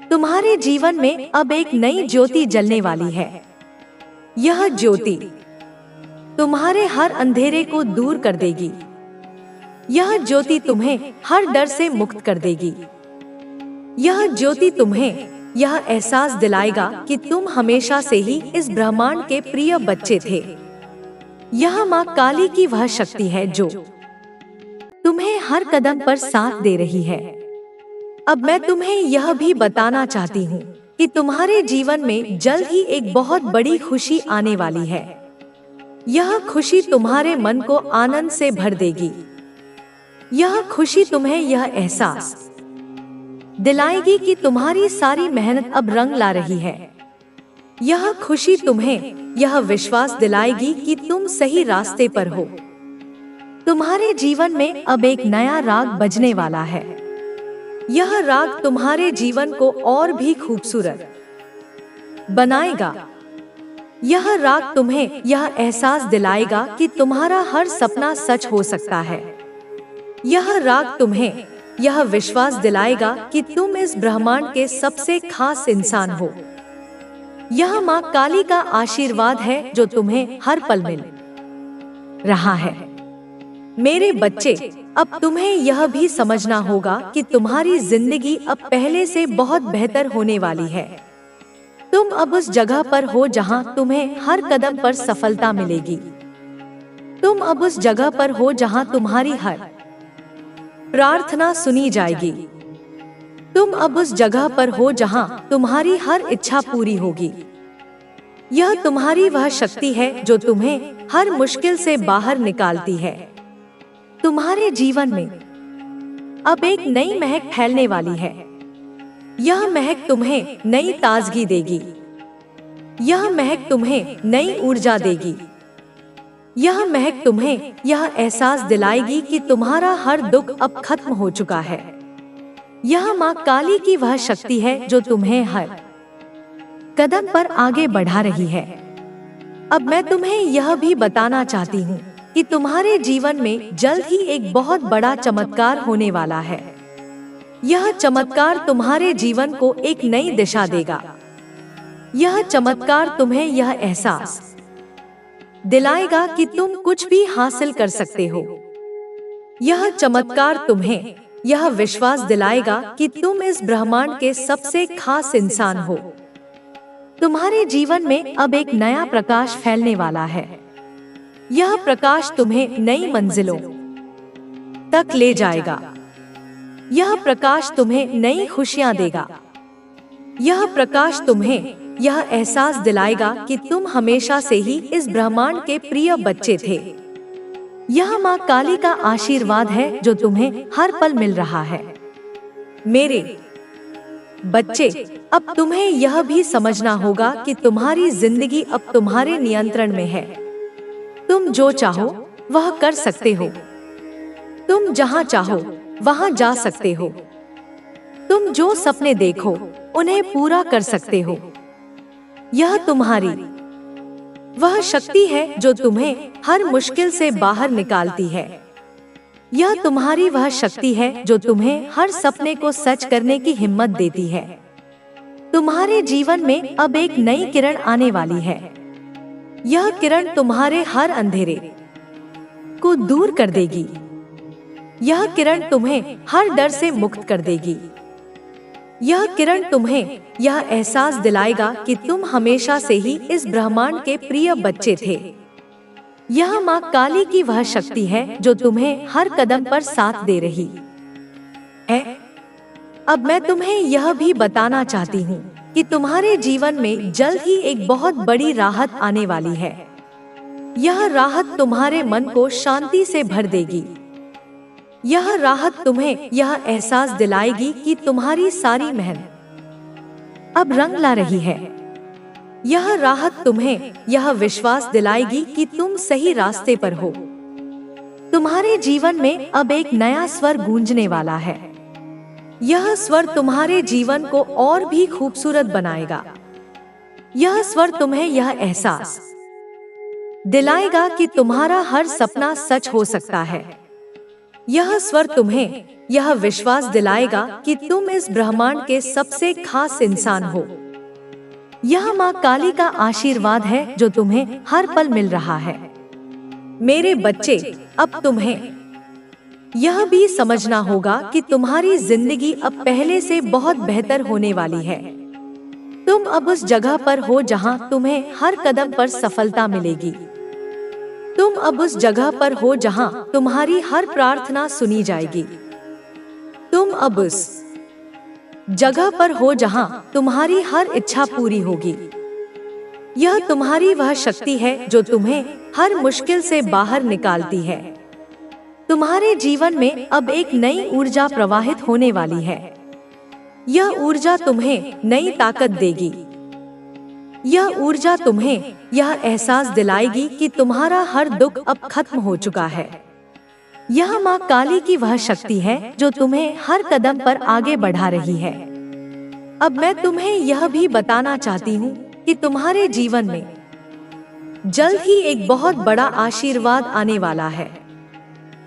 तुम्हारे जीवन में अब एक नई ज्योति जलने वाली है। यह ज्योति तुम्हारे हर अंधेरे को दूर कर देगी। यह ज्योति तुम्हें हर डर से मुक्त कर देगी। यह ज्योति तुम्हें यह एहसास दिलाएगा कि तुम हमेशा से ही इस ब्रह्मांड के प्रिय बच्चे थे। यह माँ काली की वह शक्ति है जो तुम्हें हर कदम पर साथ दे रही है। अब मैं तुम्हें यह भी बताना चाहती हूँ कि तुम्हारे जीवन में जल्द ही एक बहुत बड़ी खुशी आने वाली है। यह खुशी तुम्हारे मन को आनंद से भर देगी। यह खुशी तुम्हें यह एहसास दिलाएगी कि तुम्हारी सारी मेहनत अब रंग ला रही है। यह खुशी तुम्हें यह विश्वास दिलाएगी कि तुम सही रास्ते पर हो। तुम्हारे जीवन में अब एक नया राग बजने वाला है। यह राग तुम्हारे जीवन को और भी खूबसूरत बनाएगा। यह राग तुम्हें यह एहसास दिलाएगा कि तुम्हारा हर सपना सच हो सकता है। यह राग तुम्हें यह विश्वास दिलाएगा कि तुम इस ब्रह्मांड के सबसे खास इंसान हो। यह माँ काली का आशीर्वाद है जो तुम्हें हर पल मिल रहा है। मेरे बच्चे, अब तुम्हें यह भी समझना होगा कि तुम्हारी जिंदगी अब पहले से बहुत बेहतर होने वाली है। तुम अब उस जगह पर हो जहां तुम्हें हर कदम पर सफलता मिलेगी। तुम अब उस जगह पर हो जहां तुम्हारी हर प्रार्थना सुनी जाएगी। तुम अब उस जगह पर हो जहां तुम्हारी हर इच्छा पूरी होगी। यह तुम्हारी वह शक्ति है जो तुम्हें हर मुश्किल से बाहर निकालती है। तुम्हारे जीवन में अब एक नई महक फैलने वाली है। यह महक तुम्हें नई ताजगी देगी। यह महक तुम्हें नई ऊर्जा देगी। यह महक तुम्हें यह एहसास दिलाएगी कि तुम्हारा हर दुख अब खत्म हो चुका है। यह माँ काली की वह शक्ति है जो तुम्हें हर कदम पर आगे बढ़ा रही है। अब मैं तुम्हें यह भी बताना चाहती हूँ कि तुम्हारे जीवन में जल्द ही एक बहुत बड़ा चमत्कार होने वाला है। यह चमत्कार तुम्हारे जीवन को एक नई दिशा देगा। यह चमत्कार तुम्हें यह एहसास दिलाएगा कि तुम कुछ भी हासिल कर सकते हो। यह चमत्कार तुम्हें यह विश्वास दिलाएगा कि तुम इस ब्रह्मांड के सबसे खास इंसान हो। तुम्हारे जीवन में अब एक नया प्रकाश फैलने वाला है। यह प्रकाश तुम्हें नई मंजिलों तक ले जाएगा। यह प्रकाश तुम्हें नई खुशियां देगा। यह प्रकाश तुम्हें यह एहसास दिलाएगा कि तुम हमेशा से ही इस ब्रह्मांड के प्रिय बच्चे थे। यह माँ काली का आशीर्वाद है जो तुम्हें हर पल मिल रहा है। मेरे बच्चे, अब तुम्हें यह भी समझना होगा कि तुम्हारी जिंदगी अब तुम्हारे नियंत्रण में है। तुम जो चाहो वह कर सकते हो। तुम जहाँ चाहो वहाँ जा सकते हो। तुम जो सपने देखो उन्हें पूरा कर सकते हो। यह तुम्हारी वह शक्ति है जो तुम्हें हर मुश्किल से बाहर निकालती है। यह तुम्हारी वह शक्ति है जो तुम्हें हर सपने को सच करने की हिम्मत देती है। तुम्हारे जीवन में अब एक नई किरण आने वाली है। यह किरण तुम्हारे हर अंधेरे को दूर कर देगी। यह किरण तुम्हें हर डर से मुक्त कर देगी। यह किरण तुम्हें यह एहसास दिलाएगा कि तुम हमेशा से ही इस ब्रह्मांड के प्रिय बच्चे थे। यह माँ काली की वह शक्ति है जो तुम्हें हर कदम पर साथ दे रही है। अब मैं तुम्हें यह भी बताना चाहती हूँ कि तुम्हारे जीवन में जल्द ही एक बहुत बड़ी राहत आने वाली है। यह राहत तुम्हारे मन को शांति से भर देगी। यह राहत तुम्हें यह एहसास दिलाएगी कि तुम्हारी सारी मेहनत अब रंग ला रही है। यह राहत तुम्हें यह विश्वास दिलाएगी कि तुम सही रास्ते पर हो। तुम्हारे जीवन में अब एक नया स्वर गूंजने वाला है। यह स्वर तुम्हारे जीवन को और भी खूबसूरत बनाएगा। यह स्वर तुम्हें यह एहसास दिलाएगा कि तुम्हारा हर सपना सच हो सकता है। यह स्वर तुम्हें यह विश्वास दिलाएगा कि तुम इस ब्रह्मांड के सबसे खास इंसान हो। यह माँ काली का आशीर्वाद है जो तुम्हें हर पल मिल रहा है। मेरे बच्चे, अब तुम्हें यह भी समझना होगा कि तुम्हारी जिंदगी अब पहले से बहुत बेहतर होने वाली है। तुम अब उस जगह पर हो जहां तुम्हें हर कदम पर सफलता मिलेगी। तुम अब उस जगह पर हो जहां तुम्हारी हर प्रार्थना सुनी जाएगी। तुम अब उस जगह पर हो जहां तुम्हारी हर इच्छा पूरी होगी। यह तुम्हारी वह शक्ति है जो तुम्हें हर मुश्किल से बाहर निकालती है। तुम्हारे जीवन में अब एक नई ऊर्जा प्रवाहित होने वाली है। यह ऊर्जा तुम्हें नई ताकत देगी। यह ऊर्जा तुम्हें यह एहसास दिलाएगी कि तुम्हारा हर दुख अब खत्म हो चुका है। यह माँ काली की वह शक्ति है जो तुम्हें हर कदम पर आगे बढ़ा रही है। अब मैं तुम्हें यह भी बताना चाहती हूँ कि तुम्हारे जीवन में जल्द ही एक बहुत बड़ा आशीर्वाद आने वाला है।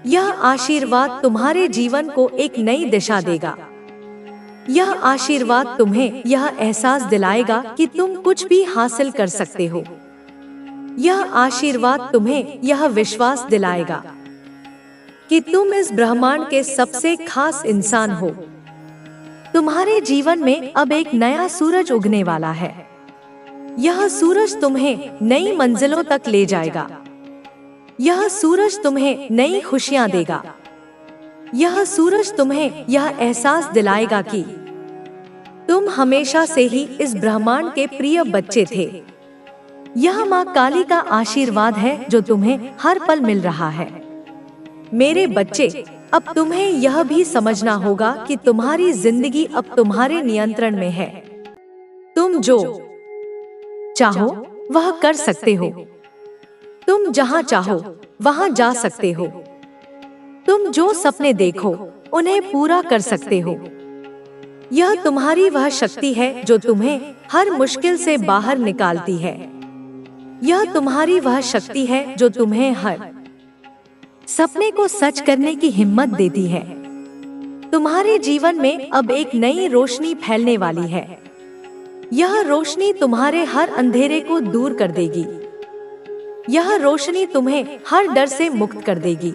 यह आशीर्वाद तुम्हारे जीवन को एक नई दिशा देगा। यह आशीर्वाद तुम्हें यह एहसास दिलाएगा कि तुम कुछ भी हासिल कर सकते हो। यह आशीर्वाद तुम्हें यह विश्वास दिलाएगा कि तुम इस ब्रह्मांड के सबसे खास इंसान हो। तुम्हारे जीवन में अब एक नया सूरज उगने वाला है। यह सूरज तुम्हें नई मंजिलों तक ले जाएगा। यह सूरज तुम्हें नई खुशियां देगा। यह सूरज तुम्हें यह एहसास दिलाएगा कि तुम हमेशा से ही इस ब्रह्मांड के प्रिय बच्चे थे। यह माँ काली का आशीर्वाद है जो तुम्हें हर पल मिल रहा है। मेरे बच्चे, अब तुम्हें यह भी समझना होगा कि तुम्हारी जिंदगी अब तुम्हारे नियंत्रण में है। तुम जो चाहो वह कर सकते हो। तुम जहां चाहो वहां जा सकते हो। तुम जो सपने देखो उन्हें पूरा कर सकते हो। यह तुम्हारी वह शक्ति है जो तुम्हें हर मुश्किल से बाहर निकालती है। यह तुम्हारी वह शक्ति है जो तुम्हें हर सपने को सच करने की हिम्मत देती है। तुम्हारे जीवन में अब एक नई रोशनी फैलने वाली है। यह रोशनी तुम्हारे हर अंधेरे को दूर कर देगी। यह रोशनी तुम्हें हर डर से मुक्त कर देगी।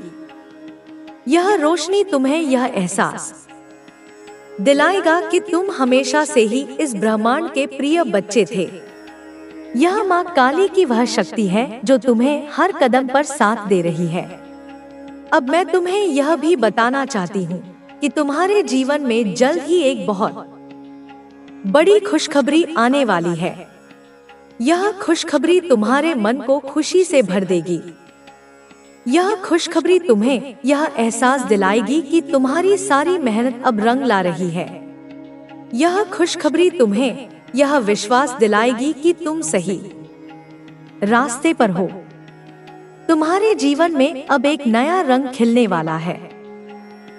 यह रोशनी तुम्हें यह एहसास दिलाएगा कि तुम हमेशा से ही इस ब्रह्मांड के प्रिय बच्चे थे। यह माँ काली की वह शक्ति है जो तुम्हें हर कदम पर साथ दे रही है। अब मैं तुम्हें यह भी बताना चाहती हूँ कि तुम्हारे जीवन में जल्द ही एक बहुत बड़ी खुशखबरी आने वाली है। यह खुशखबरी तुम्हारे मन को खुशी से भर देगी। यह खुशखबरी तुम्हें यह एहसास दिलाएगी कि तुम्हारी सारी मेहनत अब रंग ला रही है। यह खुशखबरी तुम्हें यह विश्वास दिलाएगी कि तुम सही रास्ते पर हो। तुम्हारे जीवन में अब एक नया रंग खिलने वाला है।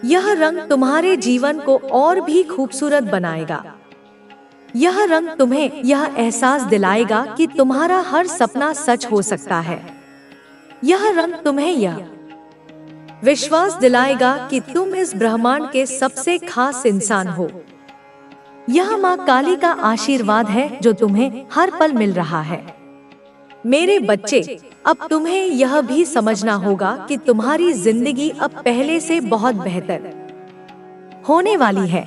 यह रंग तुम्हारे जीवन को और भी खूबसूरत बनाएगा। यह रंग तुम्हें यह एहसास दिलाएगा कि तुम्हारा हर सपना सच हो सकता है। यह रंग तुम्हें यह विश्वास दिलाएगा कि तुम इस ब्रह्मांड के सबसे खास इंसान हो। यह माँ काली का आशीर्वाद है जो तुम्हें हर पल मिल रहा है। मेरे बच्चे, अब तुम्हें यह भी समझना होगा कि तुम्हारी जिंदगी अब पहले से बहुत बेहतर होने वाली है।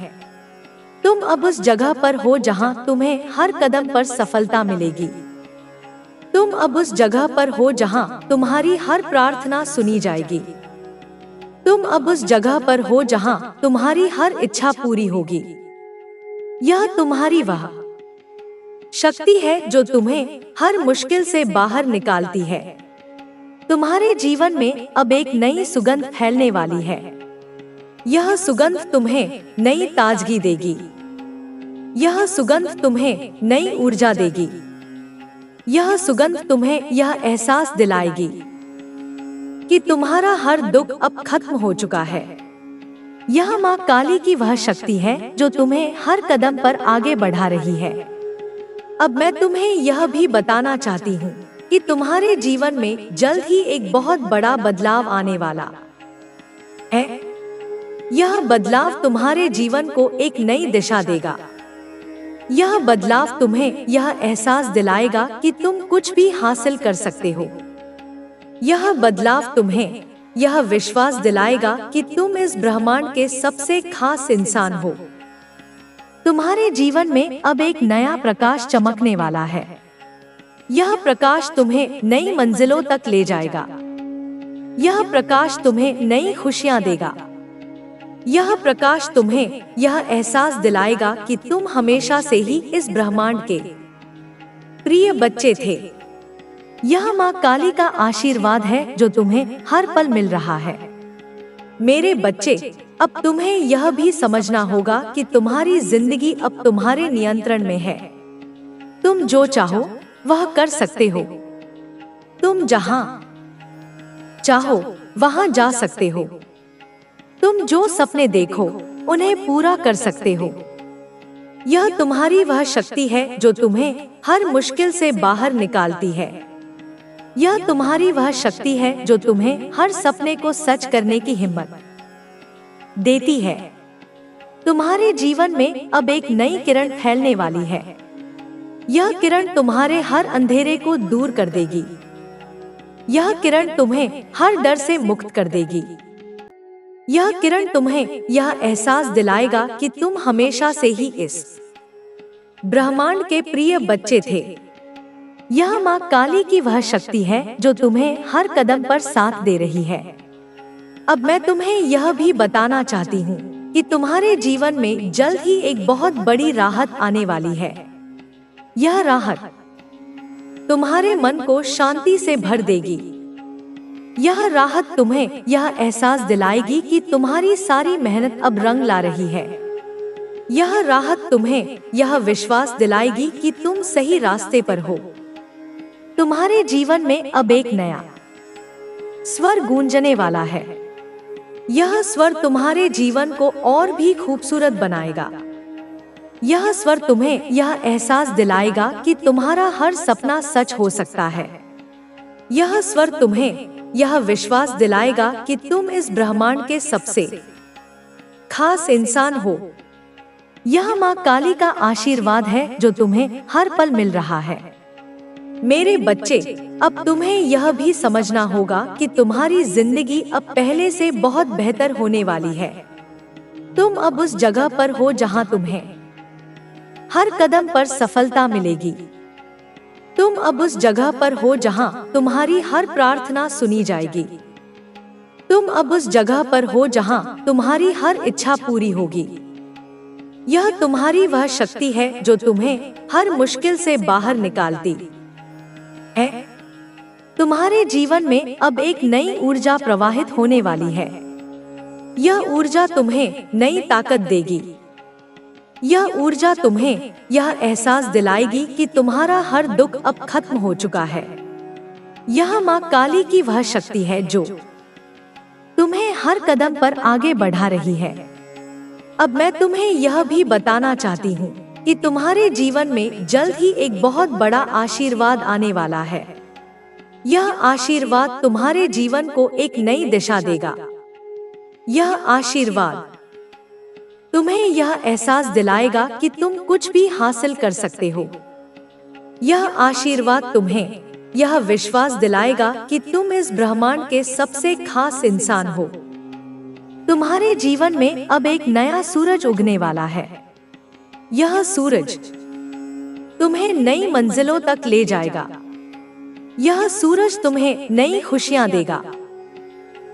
तुम अब उस जगह पर हो जहां तुम्हें हर कदम पर सफलता मिलेगी। तुम अब उस जगह पर हो जहां तुम्हारी हर प्रार्थना सुनी जाएगी। तुम अब उस जगह पर हो जहां तुम्हारी हर इच्छा पूरी होगी। यह तुम्हारी वह शक्ति है जो तुम्हें हर मुश्किल से बाहर निकालती है। तुम्हारे जीवन में अब एक नई सुगंध फैलने वाली है। यह सुगंध तुम्हें नई ताजगी देगी। यह सुगंध तुम्हें नई ऊर्जा देगी। यह सुगंध तुम्हें यह एहसास दिलाएगी कि तुम्हारा हर दुख अब खत्म हो चुका है। यह माँ काली की वह शक्ति है जो तुम्हें हर कदम पर आगे बढ़ा रही है। अब मैं तुम्हें यह भी बताना चाहती हूँ कि तुम्हारे जीवन में जल्द ही एक बहुत बड़ा बदलाव आने वाला है। यह बदलाव तुम्हारे जीवन को एक नई दिशा देगा। यह बदलाव तुम्हें यह एहसास दिलाएगा कि तुम कुछ भी हासिल कर सकते हो। यह बदलाव तुम्हें यह विश्वास दिलाएगा कि तुम इस ब्रह्मांड के सबसे खास इंसान हो। तुम्हारे जीवन में अब एक नया प्रकाश चमकने वाला है। यह प्रकाश तुम्हें नई मंजिलों तक ले जाएगा। यह प्रकाश तुम्हें नई खुशियां देगा। यह प्रकाश तुम्हें यह एहसास दिलाएगा कि तुम हमेशा से ही इस ब्रह्मांड के प्रिय बच्चे थे। यह माँ काली का आशीर्वाद है जो तुम्हें हर पल मिल रहा है। मेरे बच्चे, अब तुम्हें यह भी समझना होगा कि तुम्हारी जिंदगी अब तुम्हारे नियंत्रण में है। तुम जो चाहो वह कर सकते हो। तुम जहां चाहो वहां जा सकते हो। तुम जो सपने देखो उन्हें पूरा कर सकते हो। यह तुम्हारी वह शक्ति है जो तुम्हें हर मुश्किल से बाहर निकालती है। यह तुम्हारी वह शक्ति है जो तुम्हें हर सपने को सच करने की हिम्मत देती है। तुम्हारे जीवन में अब एक नई किरण फैलने वाली है। यह किरण तुम्हारे हर अंधेरे को दूर कर देगी। यह किरण तुम्हें हर डर से मुक्त कर देगी। यह किरण तुम्हें यह एहसास दिलाएगा कि तुम हमेशा से ही इस ब्रह्मांड के प्रिय बच्चे थे। यह माँ काली की वह शक्ति है जो तुम्हें हर कदम पर साथ दे रही है। अब मैं तुम्हें यह भी बताना चाहती हूँ कि तुम्हारे जीवन में जल्द ही एक बहुत बड़ी राहत आने वाली है। यह राहत तुम्हारे मन को शांति से भर देगी। यह राहत तुम्हें यह एहसास दिलाएगी कि तुम्हारी सारी मेहनत अब रंग ला रही है। यह राहत तुम्हें यह विश्वास दिलाएगी कि तुम सही रास्ते पर हो। तुम्हारे जीवन में अब एक नया स्वर गूंजने वाला है। यह स्वर तुम्हारे जीवन को और भी खूबसूरत बनाएगा। यह स्वर तुम्हें यह एहसास दिलाएगा कि तुम्हारा हर सपना सच हो सकता है। यह स्वर तुम्हें यह विश्वास दिलाएगा कि तुम इस ब्रह्मांड के सबसे खास इंसान हो। यह माँ काली का आशीर्वाद है जो तुम्हें हर पल मिल रहा है। मेरे बच्चे, अब तुम्हें यह भी समझना होगा कि तुम्हारी जिंदगी अब पहले से बहुत बेहतर होने वाली है। तुम अब उस जगह पर हो जहां तुम्हें हर कदम पर सफलता मिलेगी। तुम अब उस जगह पर हो जहां तुम्हारी हर प्रार्थना सुनी जाएगी। तुम अब उस जगह पर हो जहां तुम्हारी हर इच्छा पूरी होगी। यह तुम्हारी वह शक्ति है जो तुम्हें हर मुश्किल से बाहर निकालती है। तुम्हारे जीवन में अब एक नई ऊर्जा प्रवाहित होने वाली है। यह ऊर्जा तुम्हें नई ताकत देगी। यह ऊर्जा तुम्हें यह एहसास दिलाएगी कि तुम्हारा हर दुख अब खत्म हो चुका है। यह माँ काली की वह शक्ति है जो तुम्हें हर कदम पर आगे बढ़ा रही है। अब मैं तुम्हें यह भी बताना चाहती हूँ कि तुम्हारे जीवन में जल्द ही एक बहुत बड़ा आशीर्वाद आने वाला है। यह आशीर्वाद तुम्हारे जीवन को एक नई दिशा देगा। यह आशीर्वाद तुम्हें यह एहसास दिलाएगा कि तुम कुछ भी हासिल कर सकते हो। यह आशीर्वाद तुम्हें यह विश्वास दिलाएगा कि तुम इस ब्रह्मांड के सबसे खास इंसान हो। तुम्हारे जीवन में अब एक नया सूरज उगने वाला है। यह सूरज तुम्हें नई मंजिलों तक ले जाएगा। यह सूरज तुम्हें नई खुशियां देगा।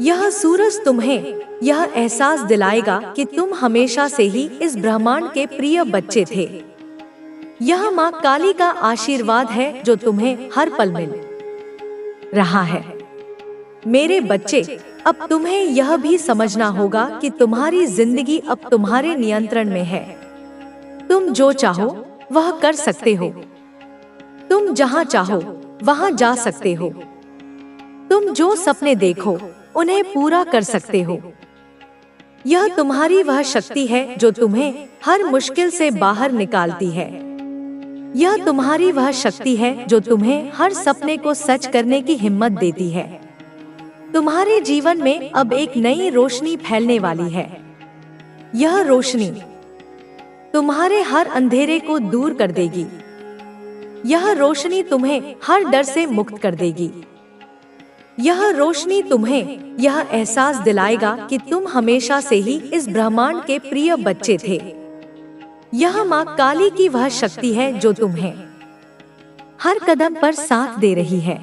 यह सूरज तुम्हें यह एहसास दिलाएगा कि तुम हमेशा से ही इस ब्रह्मांड के प्रिय बच्चे थे। यह माँ काली का आशीर्वाद है जो तुम्हें हर पल मिल रहा है। मेरे बच्चे, अब तुम्हें यह भी समझना होगा कि तुम्हारी जिंदगी अब तुम्हारे नियंत्रण में है। तुम जो चाहो वह कर सकते हो। तुम जहां चाहो वहां जा सकते हो। तुम जो सपने देखो उन्हें पूरा कर सकते हो। यह तुम्हारी वह शक्ति है जो तुम्हें हर मुश्किल से बाहर निकालती है। यह तुम्हारी वह शक्ति है जो तुम्हें हर सपने को सच करने की हिम्मत देती है। तुम्हारे जीवन में अब एक नई रोशनी फैलने वाली है। यह रोशनी तुम्हारे हर अंधेरे को दूर कर देगी। यह रोशनी तुम्हें हर डर से मुक्त कर देगी। यह रोशनी तुम्हें यह एहसास दिलाएगा कि तुम हमेशा से ही इस ब्रह्मांड के प्रिय बच्चे थे। यह माँ काली की वह शक्ति है जो तुम्हें हर कदम पर साथ दे रही है।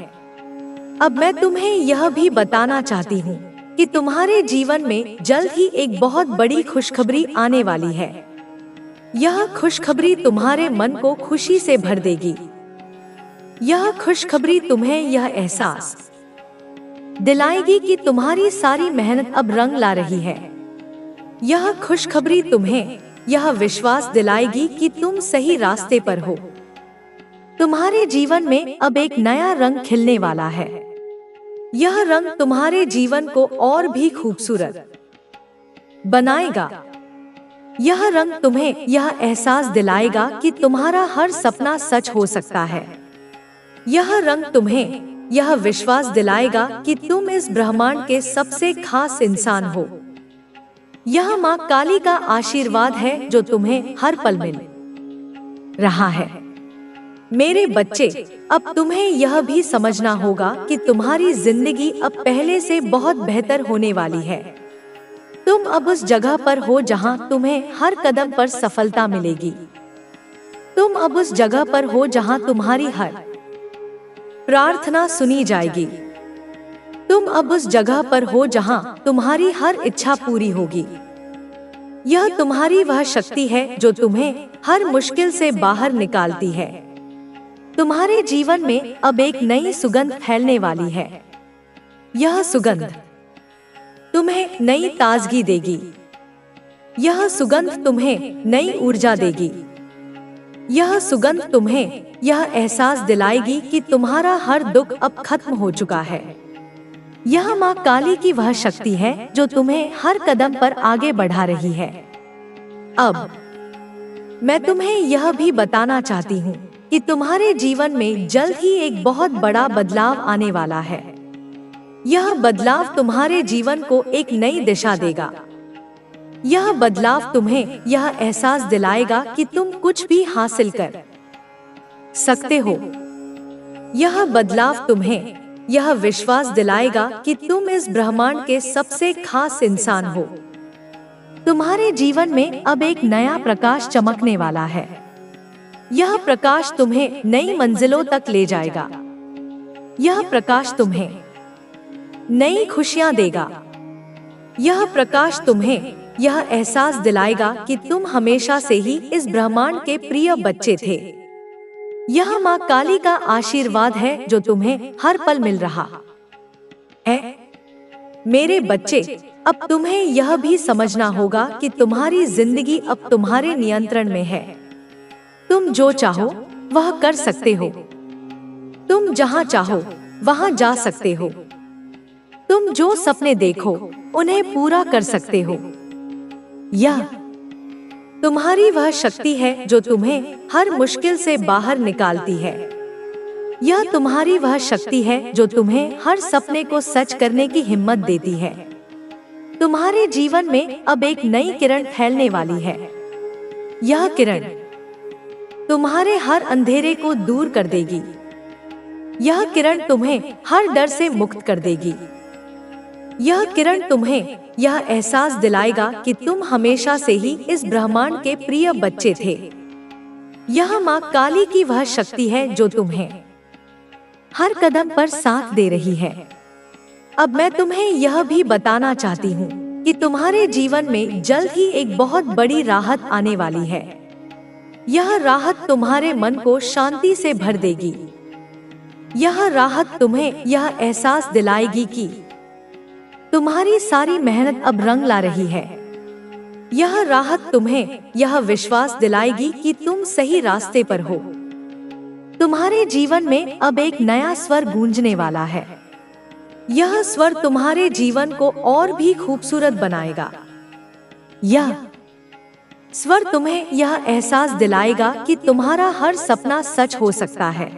अब मैं तुम्हें यह भी बताना चाहती हूँ कि तुम्हारे जीवन में जल्द ही एक बहुत बड़ी खुशखबरी आने वाली है। यह खुशखबरी तुम्हारे मन को खुशी से भर देगी। यह खुशखबरी तुम्हें यह एहसास दिलाएगी कि तुम्हारी सारी मेहनत अब रंग ला रही है। यह खुशखबरी तुम्हें यह विश्वास दिलाएगी कि तुम सही रास्ते पर हो। तुम्हारे जीवन में अब एक नया रंग खिलने वाला है। यह रंग तुम्हारे जीवन को और भी खूबसूरत बनाएगा। यह रंग तुम्हें यह एहसास दिलाएगा कि तुम्हारा हर सपना सच हो सकता है। यह रंग तुम्हें यह विश्वास दिलाएगा कि तुम इस ब्रह्मांड के सबसे खास इंसान हो। यह माँ काली का आशीर्वाद है जो तुम्हें हर पल मिल रहा है। मेरे बच्चे, अब तुम्हें यह भी समझना होगा कि तुम्हारी जिंदगी अब पहले से बहुत बेहतर होने वाली है। तुम अब उस जगह पर हो जहां तुम्हें हर कदम पर सफलता मिलेगी। तुम अब उस जगह पर हो जहां तुम्हारी हर प्रार्थना सुनी जाएगी। तुम अब उस जगह पर हो जहां तुम्हारी हर इच्छा पूरी होगी। यह तुम्हारी वह शक्ति है जो तुम्हें हर मुश्किल से बाहर निकालती है। तुम्हारे जीवन में अब एक नई सुगंध फैलने वाली है। यह सुगंध तुम्हें नई ताजगी देगी। यह सुगंध तुम्हें नई ऊर्जा देगी। यह सुगंध तुम्हें यह एहसास दिलाएगी कि तुम्हारा हर दुख अब खत्म हो चुका है। यह माँ काली की वह शक्ति है जो तुम्हें हर कदम पर आगे बढ़ा रही है। अब मैं तुम्हें यह भी बताना चाहती हूँ कि तुम्हारे जीवन में जल्द ही एक बहुत बड़ा बदलाव आने वाला है। यह बदलाव तुम्हारे जीवन को एक नई दिशा देगा। यह बदलाव तुम्हें यह एहसास दिलाएगा कि तुम कुछ भी हासिल कर सकते हो। यह बदलाव तुम्हें यह विश्वास दिलाएगा कि तुम इस ब्रह्मांड के सबसे खास इंसान हो। तुम्हारे जीवन में अब एक नया प्रकाश चमकने वाला है। यह प्रकाश तुम्हें नई मंजिलों तक ले जाएगा। यह प्रकाश तुम्हें नई खुशियां देगा। यह प्रकाश तुम्हें यह एहसास दिलाएगा कि तुम हमेशा से ही इस ब्रह्मांड के प्रिय बच्चे थे। यह माँ काली का आशीर्वाद है जो तुम्हें हर पल मिल रहा है। मेरे बच्चे, अब तुम्हें यह भी समझना होगा कि तुम्हारी जिंदगी अब तुम्हारे नियंत्रण में है। तुम जो चाहो वह कर सकते हो। तुम जहां चाहो वहां जा सकते हो। तुम जो सपने देखो उन्हें पूरा कर सकते हो। यह तुम्हारी वह शक्ति है जो तुम्हें हर मुश्किल से बाहर निकालती है। यह तुम्हारी वह शक्ति है जो तुम्हें हर सपने को सच करने की हिम्मत देती है। तुम्हारे जीवन में अब एक नई किरण फैलने वाली है। यह किरण तुम्हारे हर अंधेरे को दूर कर देगी। यह किरण तुम्हें हर डर से मुक्त कर देगी। यह किरण तुम्हें यह एहसास दिलाएगा कि तुम हमेशा से ही इस ब्रह्मांड के प्रिय बच्चे थे। यह माँ काली की वह शक्ति है जो तुम्हें हर कदम पर साथ दे रही है। अब मैं तुम्हें यह भी बताना चाहती हूँ कि तुम्हारे जीवन में जल्द ही एक बहुत बड़ी राहत आने वाली है। यह राहत तुम्हारे मन को शांति से भर देगी। यह राहत तुम्हें यह एहसास दिलाएगी कि तुम्हारी सारी मेहनत अब रंग ला रही है। यह राहत तुम्हें यह विश्वास दिलाएगी कि तुम सही रास्ते पर हो। तुम्हारे जीवन में अब एक नया स्वर गूंजने वाला है। यह स्वर तुम्हारे जीवन को और भी खूबसूरत बनाएगा। यह स्वर तुम्हें यह एहसास दिलाएगा कि तुम्हारा हर सपना सच हो सकता है।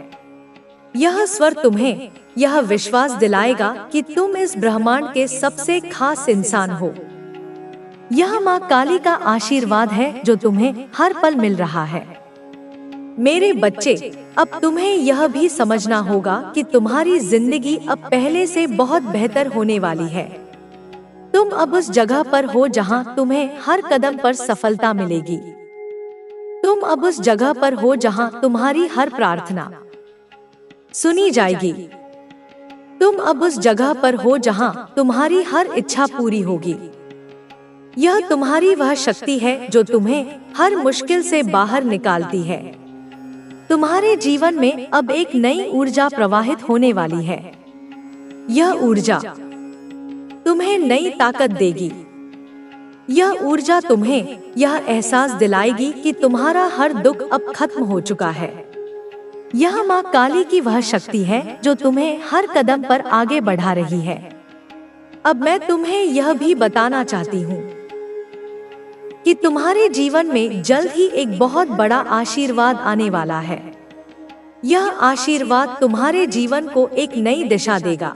यह स्वर तुम्हें यह विश्वास दिलाएगा कि तुम इस ब्रह्मांड के सबसे खास इंसान हो। यह माँ काली का आशीर्वाद है जो तुम्हें हर पल मिल रहा है। मेरे बच्चे, अब तुम्हें यह भी समझना होगा कि तुम्हारी जिंदगी अब पहले से बहुत बेहतर होने वाली है। तुम अब उस जगह पर हो जहां तुम्हें हर कदम पर सफलता मिलेगी। तुम अब उस जगह पर हो जहां तुम्हारी हर प्रार्थना सुनी जाएगी। तुम अब उस जगह पर हो जहां तुम्हारी हर इच्छा पूरी होगी। यह तुम्हारी वह शक्ति है जो तुम्हें हर मुश्किल से बाहर निकालती है। तुम्हारे जीवन में अब एक नई ऊर्जा प्रवाहित होने वाली है। यह ऊर्जा तुम्हें नई ताकत देगी। यह ऊर्जा तुम्हें यह एहसास दिलाएगी कि तुम्हारा हर दुख अब खत्म हो चुका है। यह माँ काली की वह शक्ति है जो तुम्हें हर कदम पर आगे बढ़ा रही है। अब मैं तुम्हें यह भी बताना चाहती हूँ कि तुम्हारे जीवन में जल्द ही एक बहुत बड़ा आशीर्वाद आने वाला है। यह आशीर्वाद तुम्हारे जीवन को एक नई दिशा देगा।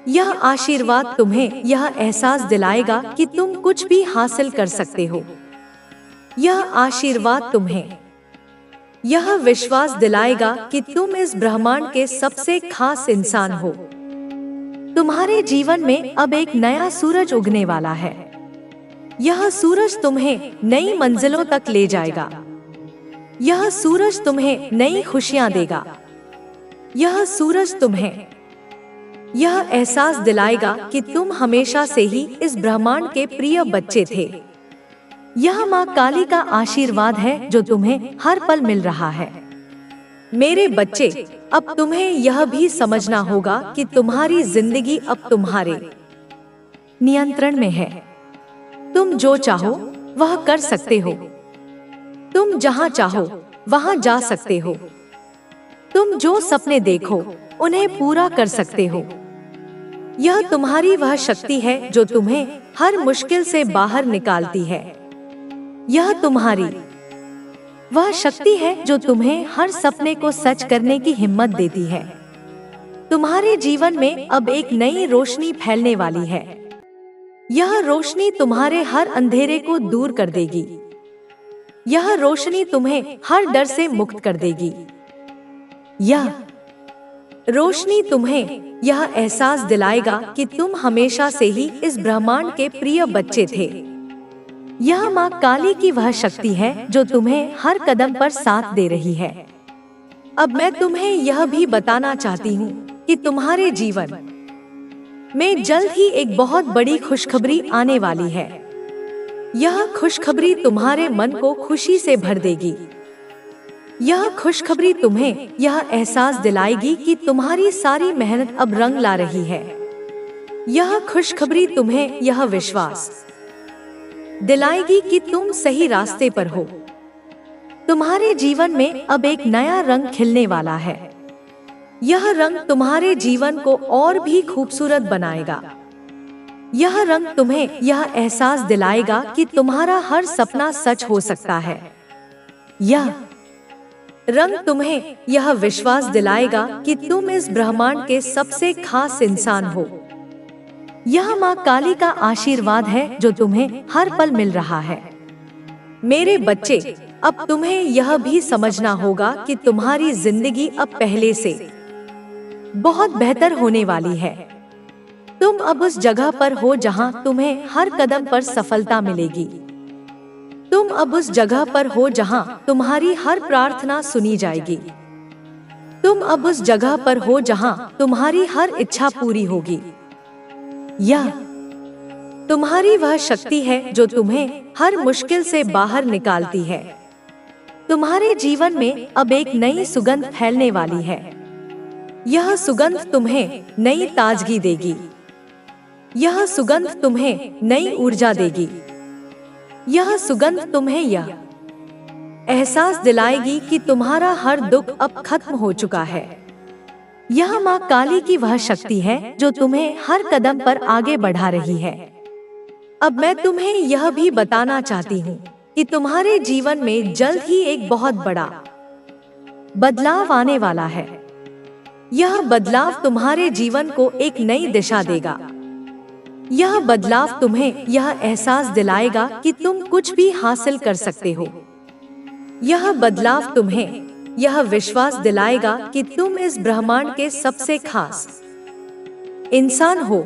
यह आशीर्वाद तुम्हें यह एहसास दिलाएगा कि तुम कुछ भी हासिल कर सकते हो। यह आशीर्वाद तुम्हें यह विश्वास दिलाएगा कि तुम इस ब्रह्मांड के सबसे खास इंसान हो। तुम्हारे जीवन में अब एक नया सूरज उगने वाला है। यह सूरज तुम्हें नई मंजिलों तक ले जाएगा। यह सूरज तुम्हें नई खुशियां देगा। यह सूरज तुम्हें यह एहसास दिलाएगा कि तुम हमेशा से ही इस ब्रह्मांड के प्रिय बच्चे थे। यह माँ काली का आशीर्वाद है जो तुम्हें हर पल मिल रहा है। मेरे बच्चे, अब तुम्हें यह भी समझना होगा कि तुम्हारी जिंदगी अब तुम्हारे नियंत्रण में है। तुम जो चाहो वह कर सकते हो। तुम जहाँ चाहो वहाँ जा सकते हो। तुम जो सपने देखो उन्हें पूरा कर सकते हो। यह तुम्हारी वह शक्ति है जो तुम्हें हर मुश्किल से बाहर निकालती है। यह तुम्हारी वह शक्ति है जो तुम्हें हर सपने को सच करने की हिम्मत देती है। तुम्हारे जीवन में अब एक नई रोशनी फैलने वाली है। यह रोशनी तुम्हारे हर अंधेरे को दूर कर देगी। यह रोशनी तुम्हें हर डर से मुक्त कर देगी। यह रोशनी तुम्हें यह एहसास दिलाएगा कि तुम हमेशा से ही इस ब्रह्मांड के प्रिय बच्चे थे। यह माँ काली की वह शक्ति है जो तुम्हें हर कदम पर साथ दे रही है। अब मैं तुम्हें यह भी बताना चाहती हूँ कि तुम्हारे जीवन में जल्द ही एक बहुत बड़ी खुशखबरी आने वाली है। यह खुशखबरी तुम्हारे मन को खुशी से भर देगी। यह खुशखबरी तुम्हें यह एहसास दिलाएगी कि तुम्हारी सारी मेहनत अब रंग ला रही है। यह खुशखबरी तुम्हें यह विश्वास दिलाएगी कि तुम सही रास्ते पर हो। तुम्हारे जीवन में अब एक नया रंग खिलने वाला है। यह रंग तुम्हारे जीवन को और भी खूबसूरत बनाएगा। यह रंग तुम्हें यह एहसास दिलाएगा कि तुम्हारा हर सपना सच हो सकता है। यह रंग तुम्हें यह विश्वास दिलाएगा कि तुम इस ब्रह्मांड के सबसे खास इंसान हो। यह माँ काली का आशीर्वाद है जो तुम्हें हर पल मिल रहा है। मेरे बच्चे, अब तुम्हें यह भी समझना होगा कि तुम्हारी जिंदगी अब पहले से बहुत बेहतर होने वाली है। तुम अब उस जगह पर हो जहां तुम्हें हर कदम पर सफलता मिलेगी। तुम अब उस जगह पर हो जहां तुम्हारी हर प्रार्थना सुनी जाएगी। तुम अब उस जगह पर हो जहां तुम्हारी हर इच्छा पूरी होगी। यह तुम्हारी वह शक्ति है जो तुम्हें हर मुश्किल से बाहर निकालती है। तुम्हारे जीवन में अब एक नई सुगंध फैलने वाली है। यह सुगंध तुम्हें नई ताजगी देगी। यह सुगंध तुम्हें नई ऊर्जा देगी। यह सुगंध तुम्हें यह एहसास दिलाएगी कि तुम्हारा हर दुख अब खत्म हो चुका है। यह माँ काली की वह शक्ति है जो तुम्हें हर कदम पर आगे बढ़ा रही है। अब मैं तुम्हें यह भी बताना चाहती हूँ कि तुम्हारे जीवन में जल्द ही एक बहुत बड़ा बदलाव आने वाला है। यह बदलाव तुम्हारे जीवन को एक नई दिशा देगा। यह बदलाव तुम्हें यह एहसास दिलाएगा कि तुम कुछ भी हासिल कर सकते हो। यह बदलाव तुम्हें यह विश्वास दिलाएगा कि तुम इस ब्रह्मांड के सबसे खास इंसान हो।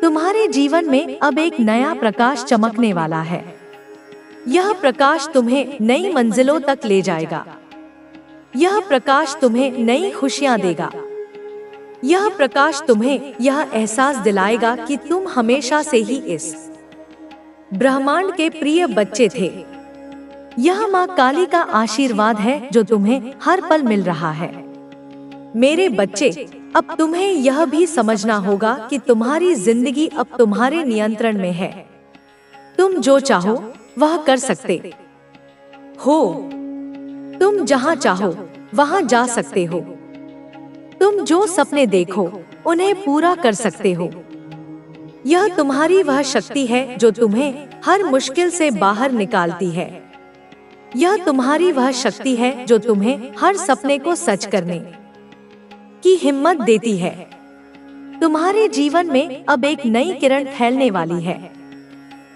तुम्हारे जीवन में अब एक नया प्रकाश चमकने वाला है। यह प्रकाश तुम्हें नई मंजिलों तक ले जाएगा। यह प्रकाश तुम्हें नई खुशियां देगा। यह प्रकाश तुम्हें यह एहसास दिलाएगा कि तुम हमेशा से ही इस ब्रह्मांड के प्रिय बच्चे थे। यह माँ काली का आशीर्वाद है जो तुम्हें हर पल मिल रहा है। मेरे बच्चे, अब तुम्हें यह भी समझना होगा कि तुम्हारी जिंदगी अब तुम्हारे नियंत्रण में है। तुम जो चाहो वह कर सकते हो। तुम जहाँ चाहो वहाँ जा सकते हो। तुम जो सपने देखो उन्हें पूरा कर सकते हो। यह तुम्हारी वह शक्ति है जो तुम्हें हर मुश्किल से बाहर निकालती है। यह तुम्हारी वह शक्ति है जो तुम्हें हर सपने को सच करने की हिम्मत देती है। तुम्हारे जीवन में अब एक नई किरण फैलने वाली है।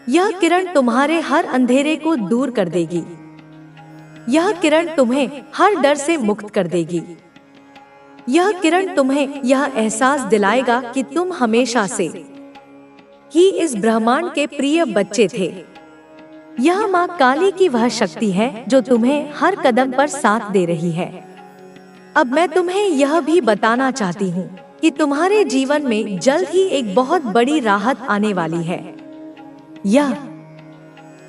यह किरण तुम्हारे हर अंधेरे को दूर कर देगी। यह किरण तुम्हें हर डर से मुक्त कर देगी। यह किरण तुम्हें यह एहसास दिलाएगा कि तुम हमेशा से ही इस ब्रह्मांड के प्रिय बच्चे थे। यह माँ काली की वह शक्ति है जो तुम्हें हर कदम पर साथ दे रही है। अब मैं तुम्हें यह भी बताना चाहती हूँ कि तुम्हारे जीवन में जल्द ही एक बहुत बड़ी राहत आने वाली है। यह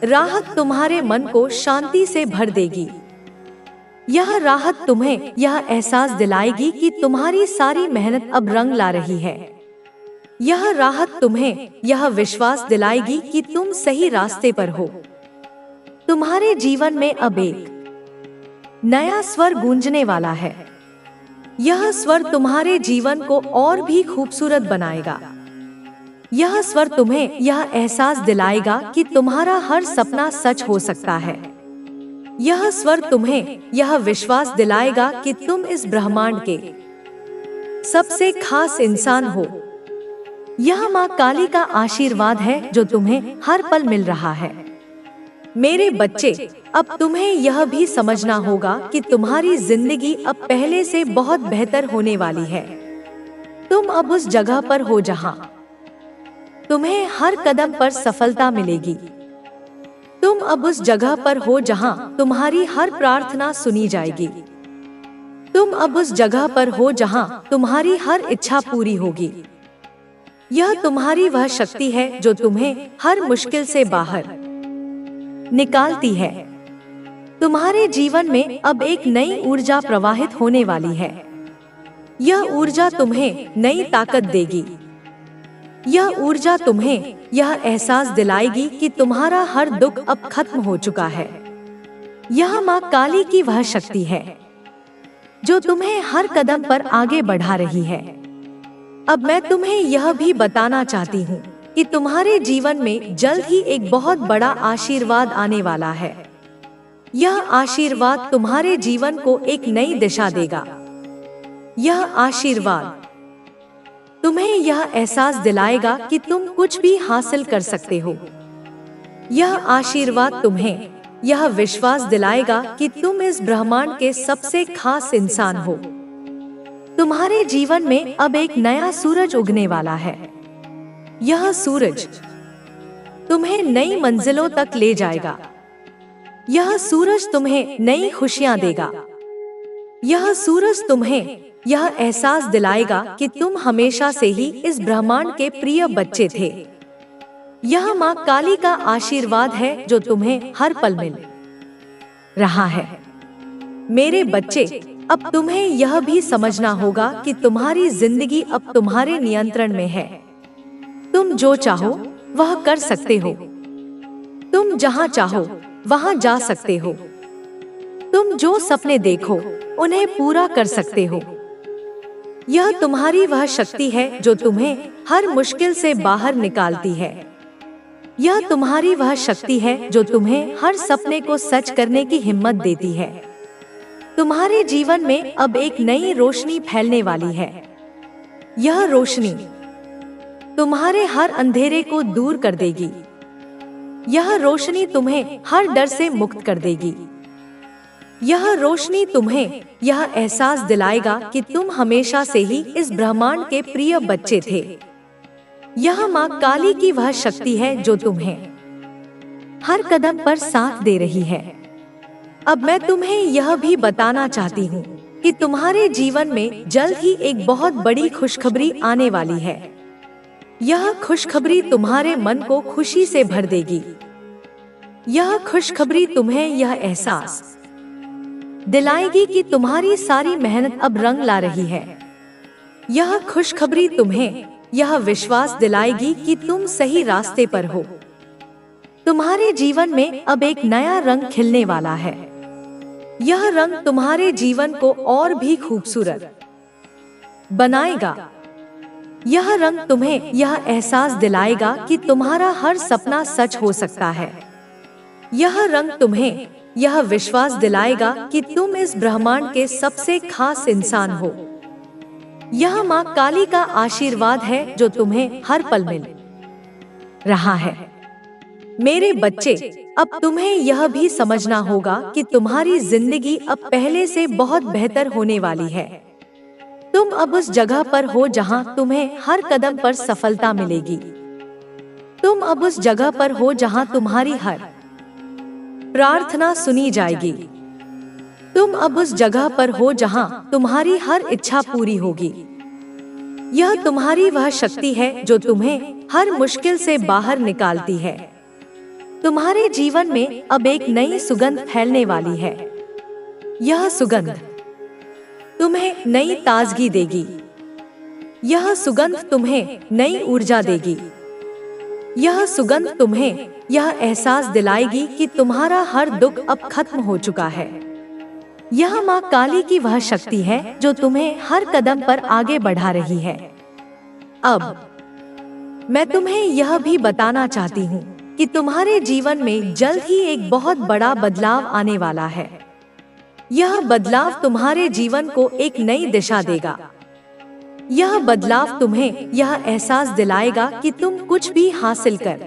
राहत तुम्हारे मन को शांति से भर देगी। यह राहत तुम्हें यह एहसास दिलाएगी कि तुम्हारी सारी मेहनत अब रंग ला रही है। यह राहत तुम्हें यह विश्वास दिलाएगी कि तुम सही रास्ते पर हो। तुम्हारे जीवन में अब एक नया स्वर गूंजने वाला है। यह स्वर तुम्हारे जीवन को और भी खूबसूरत बनाएगा। यह स्वर तुम्हें यह एहसास दिलाएगा कि तुम्हारा हर सपना सच हो सकता है। यह स्वर तुम्हें यह विश्वास दिलाएगा कि तुम इस ब्रह्मांड के सबसे खास इंसान हो। यह माँ काली का आशीर्वाद है जो तुम्हें हर पल मिल रहा है। मेरे बच्चे, अब तुम्हें यह भी समझना होगा कि तुम्हारी जिंदगी अब पहले से बहुत बेहतर होने वाली है। तुम अब उस जगह पर हो जहाँ तुम्हें हर कदम पर सफलता मिलेगी। तुम अब उस जगह पर हो जहाँ तुम्हारी हर प्रार्थना सुनी जाएगी। तुम अब उस जगह पर हो जहाँ तुम्हारी हर इच्छा पूरी होगी। यह तुम्हारी वह शक्ति है जो तुम्हें हर मुश्किल से बाहर निकालती है। तुम्हारे जीवन में अब एक नई ऊर्जा प्रवाहित होने वाली है। यह ऊर्जा तुम्हें नई ताकत देगी। यह ऊर्जा तुम्हें यह एहसास दिलाएगी कि तुम्हारा हर दुख अब खत्म हो चुका है। यह माँ काली की वह शक्ति है जो तुम्हें हर कदम पर आगे बढ़ा रही है। अब मैं तुम्हें यह भी बताना चाहती हूँ कि तुम्हारे जीवन में जल्द ही एक बहुत बड़ा आशीर्वाद आने वाला है। यह आशीर्वाद तुम्हारे जीवन को एक नई दिशा देगा। यह आशीर्वाद तुम्हें यह एहसास दिलाएगा कि तुम कुछ भी हासिल कर सकते हो। यह आशीर्वाद तुम्हें यह विश्वास दिलाएगा कि तुम इस ब्रह्मांड के सबसे खास इंसान हो। तुम्हारे जीवन में अब एक नया सूरज उगने वाला है। यह सूरज तुम्हें नई मंजिलों तक ले जाएगा। यह सूरज तुम्हें नई खुशियां देगा। यह सूरज तुम्हें यह एहसास दिलाएगा कि तुम हमेशा से ही इस ब्रह्मांड के प्रिय बच्चे थे। यह माँ काली का आशीर्वाद है जो तुम्हें हर पल मिल रहा है। मेरे बच्चे, अब तुम्हें यह भी समझना होगा कि तुम्हारी जिंदगी अब तुम्हारे नियंत्रण में है। तुम जो चाहो वह कर सकते हो। तुम जहाँ चाहो वहाँ जा सकते हो। तुम जो सपने देखो उन्हें पूरा कर सकते हो। यह तुम्हारी वह शक्ति है जो तुम्हें हर मुश्किल से बाहर निकालती है। यह तुम्हारी वह शक्ति है जो तुम्हें हर सपने को सच करने की हिम्मत देती है। तुम्हारे जीवन में अब एक नई रोशनी फैलने वाली है। यह रोशनी तुम्हारे हर अंधेरे को दूर कर देगी। यह रोशनी तुम्हें हर डर से मुक्त कर देगी। यह रोशनी तुम्हें यह एहसास दिलाएगा कि तुम हमेशा से ही इस ब्रह्मांड के प्रिय बच्चे थे। यह माँ काली की वह शक्ति है जो तुम्हें हर कदम पर साथ दे रही है। अब मैं तुम्हें यह भी बताना चाहती हूँ कि तुम्हारे जीवन में जल्द ही एक बहुत बड़ी खुशखबरी आने वाली है। यह खुशखबरी तुम्हारे मन को खुशी से भर देगी। यह खुशखबरी तुम्हें यह एहसास दिलाएगी कि तुम्हारी सारी मेहनत अब रंग ला रही है। यह खुशखबरी तुम्हें यह विश्वास दिलाएगी कि तुम सही रास्ते पर हो। तुम्हारे जीवन में अब एक नया रंग खिलने वाला है। यह रंग तुम्हारे जीवन को और भी खूबसूरत बनाएगा। यह रंग तुम्हें यह एहसास दिलाएगा कि तुम्हारा हर सपना सच हो सकता है। यह रंग तुम्हें यह विश्वास दिलाएगा कि तुम इस ब्रह्मांड के सबसे खास इंसान हो। यह माँ काली का आशीर्वाद है जो तुम्हें हर पल मिल रहा है। मेरे बच्चे, अब तुम्हें यह भी समझना होगा कि तुम्हारी जिंदगी अब पहले से बहुत बेहतर होने वाली है। तुम अब उस जगह पर हो जहां तुम्हें हर कदम पर सफलता मिलेगी। तुम अब उस जगह पर हो जहां तुम्हारी हर प्रार्थना सुनी जाएगी। तुम अब उस जगह पर हो जहां तुम्हारी हर इच्छा पूरी होगी। यह तुम्हारी वह शक्ति है जो तुम्हें हर मुश्किल से बाहर निकालती है। तुम्हारे जीवन में अब एक नई सुगंध फैलने वाली है। यह सुगंध तुम्हें नई ताजगी देगी। यह सुगंध तुम्हें नई ऊर्जा देगी। यह सुगंध तुम्हें यह एहसास दिलाएगी कि तुम्हारा हर दुख अब खत्म हो चुका है। यह माँ काली की वह शक्ति है जो तुम्हें हर कदम पर आगे बढ़ा रही है। अब मैं तुम्हें यह भी बताना चाहती हूँ कि तुम्हारे जीवन में जल्द ही एक बहुत बड़ा बदलाव आने वाला है। यह बदलाव तुम्हारे जीवन को एक नई दिशा देगा। यह बदलाव तुम्हें यह एहसास दिलाएगा कि तुम कुछ भी हासिल कर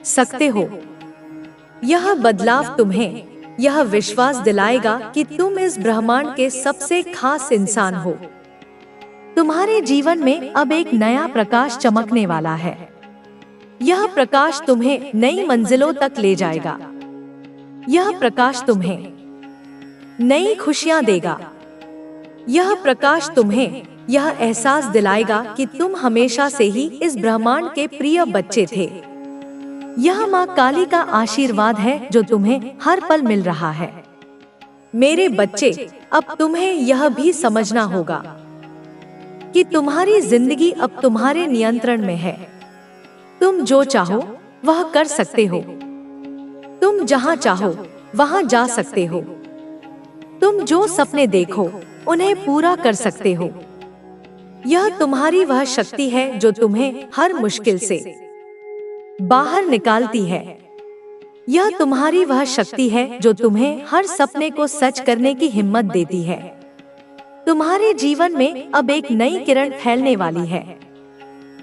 सकते हो। यह बदलाव तुम्हें यह विश्वास दिलाएगा कि तुम इस ब्रह्मांड के सबसे खास इंसान हो। तुम्हारे जीवन में अब एक नया प्रकाश चमकने वाला है। यह प्रकाश तुम्हें नई मंजिलों तक ले जाएगा। यह प्रकाश तुम्हें नई खुशियां देगा। यह प्रकाश तुम्हें यह एहसास दिलाएगा कि तुम हमेशा से ही इस ब्रह्मांड के प्रिय बच्चे थे। यह माँ काली का आशीर्वाद है जो तुम्हें हर पल मिल रहा है। मेरे बच्चे, अब तुम्हें यह भी समझना होगा कि तुम्हारी जिंदगी अब तुम्हारे नियंत्रण में है। तुम जो चाहो वह कर सकते हो। तुम जहाँ चाहो वहाँ जा सकते हो। तुम जो सपने देखो उन्हें पूरा कर सकते हो। यह तुम्हारी वह शक्ति है जो तुम्हें हर मुश्किल से बाहर निकालती है। यह तुम्हारी वह शक्ति है जो तुम्हें हर सपने को सच करने की हिम्मत देती है। तुम्हारे जीवन में अब एक नई किरण फैलने वाली है।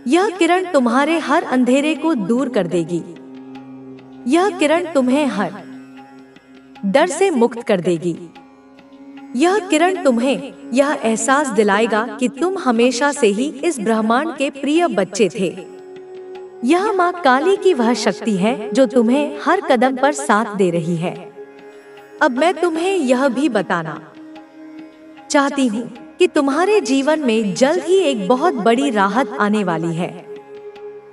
यह किरण तुम्हारे हर अंधेरे को दूर कर देगी। यह किरण तुम्हें हर डर से मुक्त कर देगी। यह किरण तुम्हें यह एहसास दिलाएगा कि तुम हमेशा से ही इस ब्रह्मांड के प्रिय बच्चे थे। यह माँ काली की वह शक्ति है जो तुम्हें हर कदम पर साथ दे रही है। अब मैं तुम्हें यह भी बताना चाहती हूँ कि तुम्हारे जीवन में जल्द ही एक बहुत बड़ी राहत आने वाली है।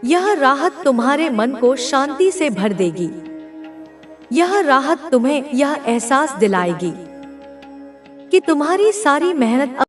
यह राहत तुम्हारे मन को शांति से भर देगी। यह राहत तुम्हें यह एहसास दिलाएगी कि तुम्हारी सारी मेहनत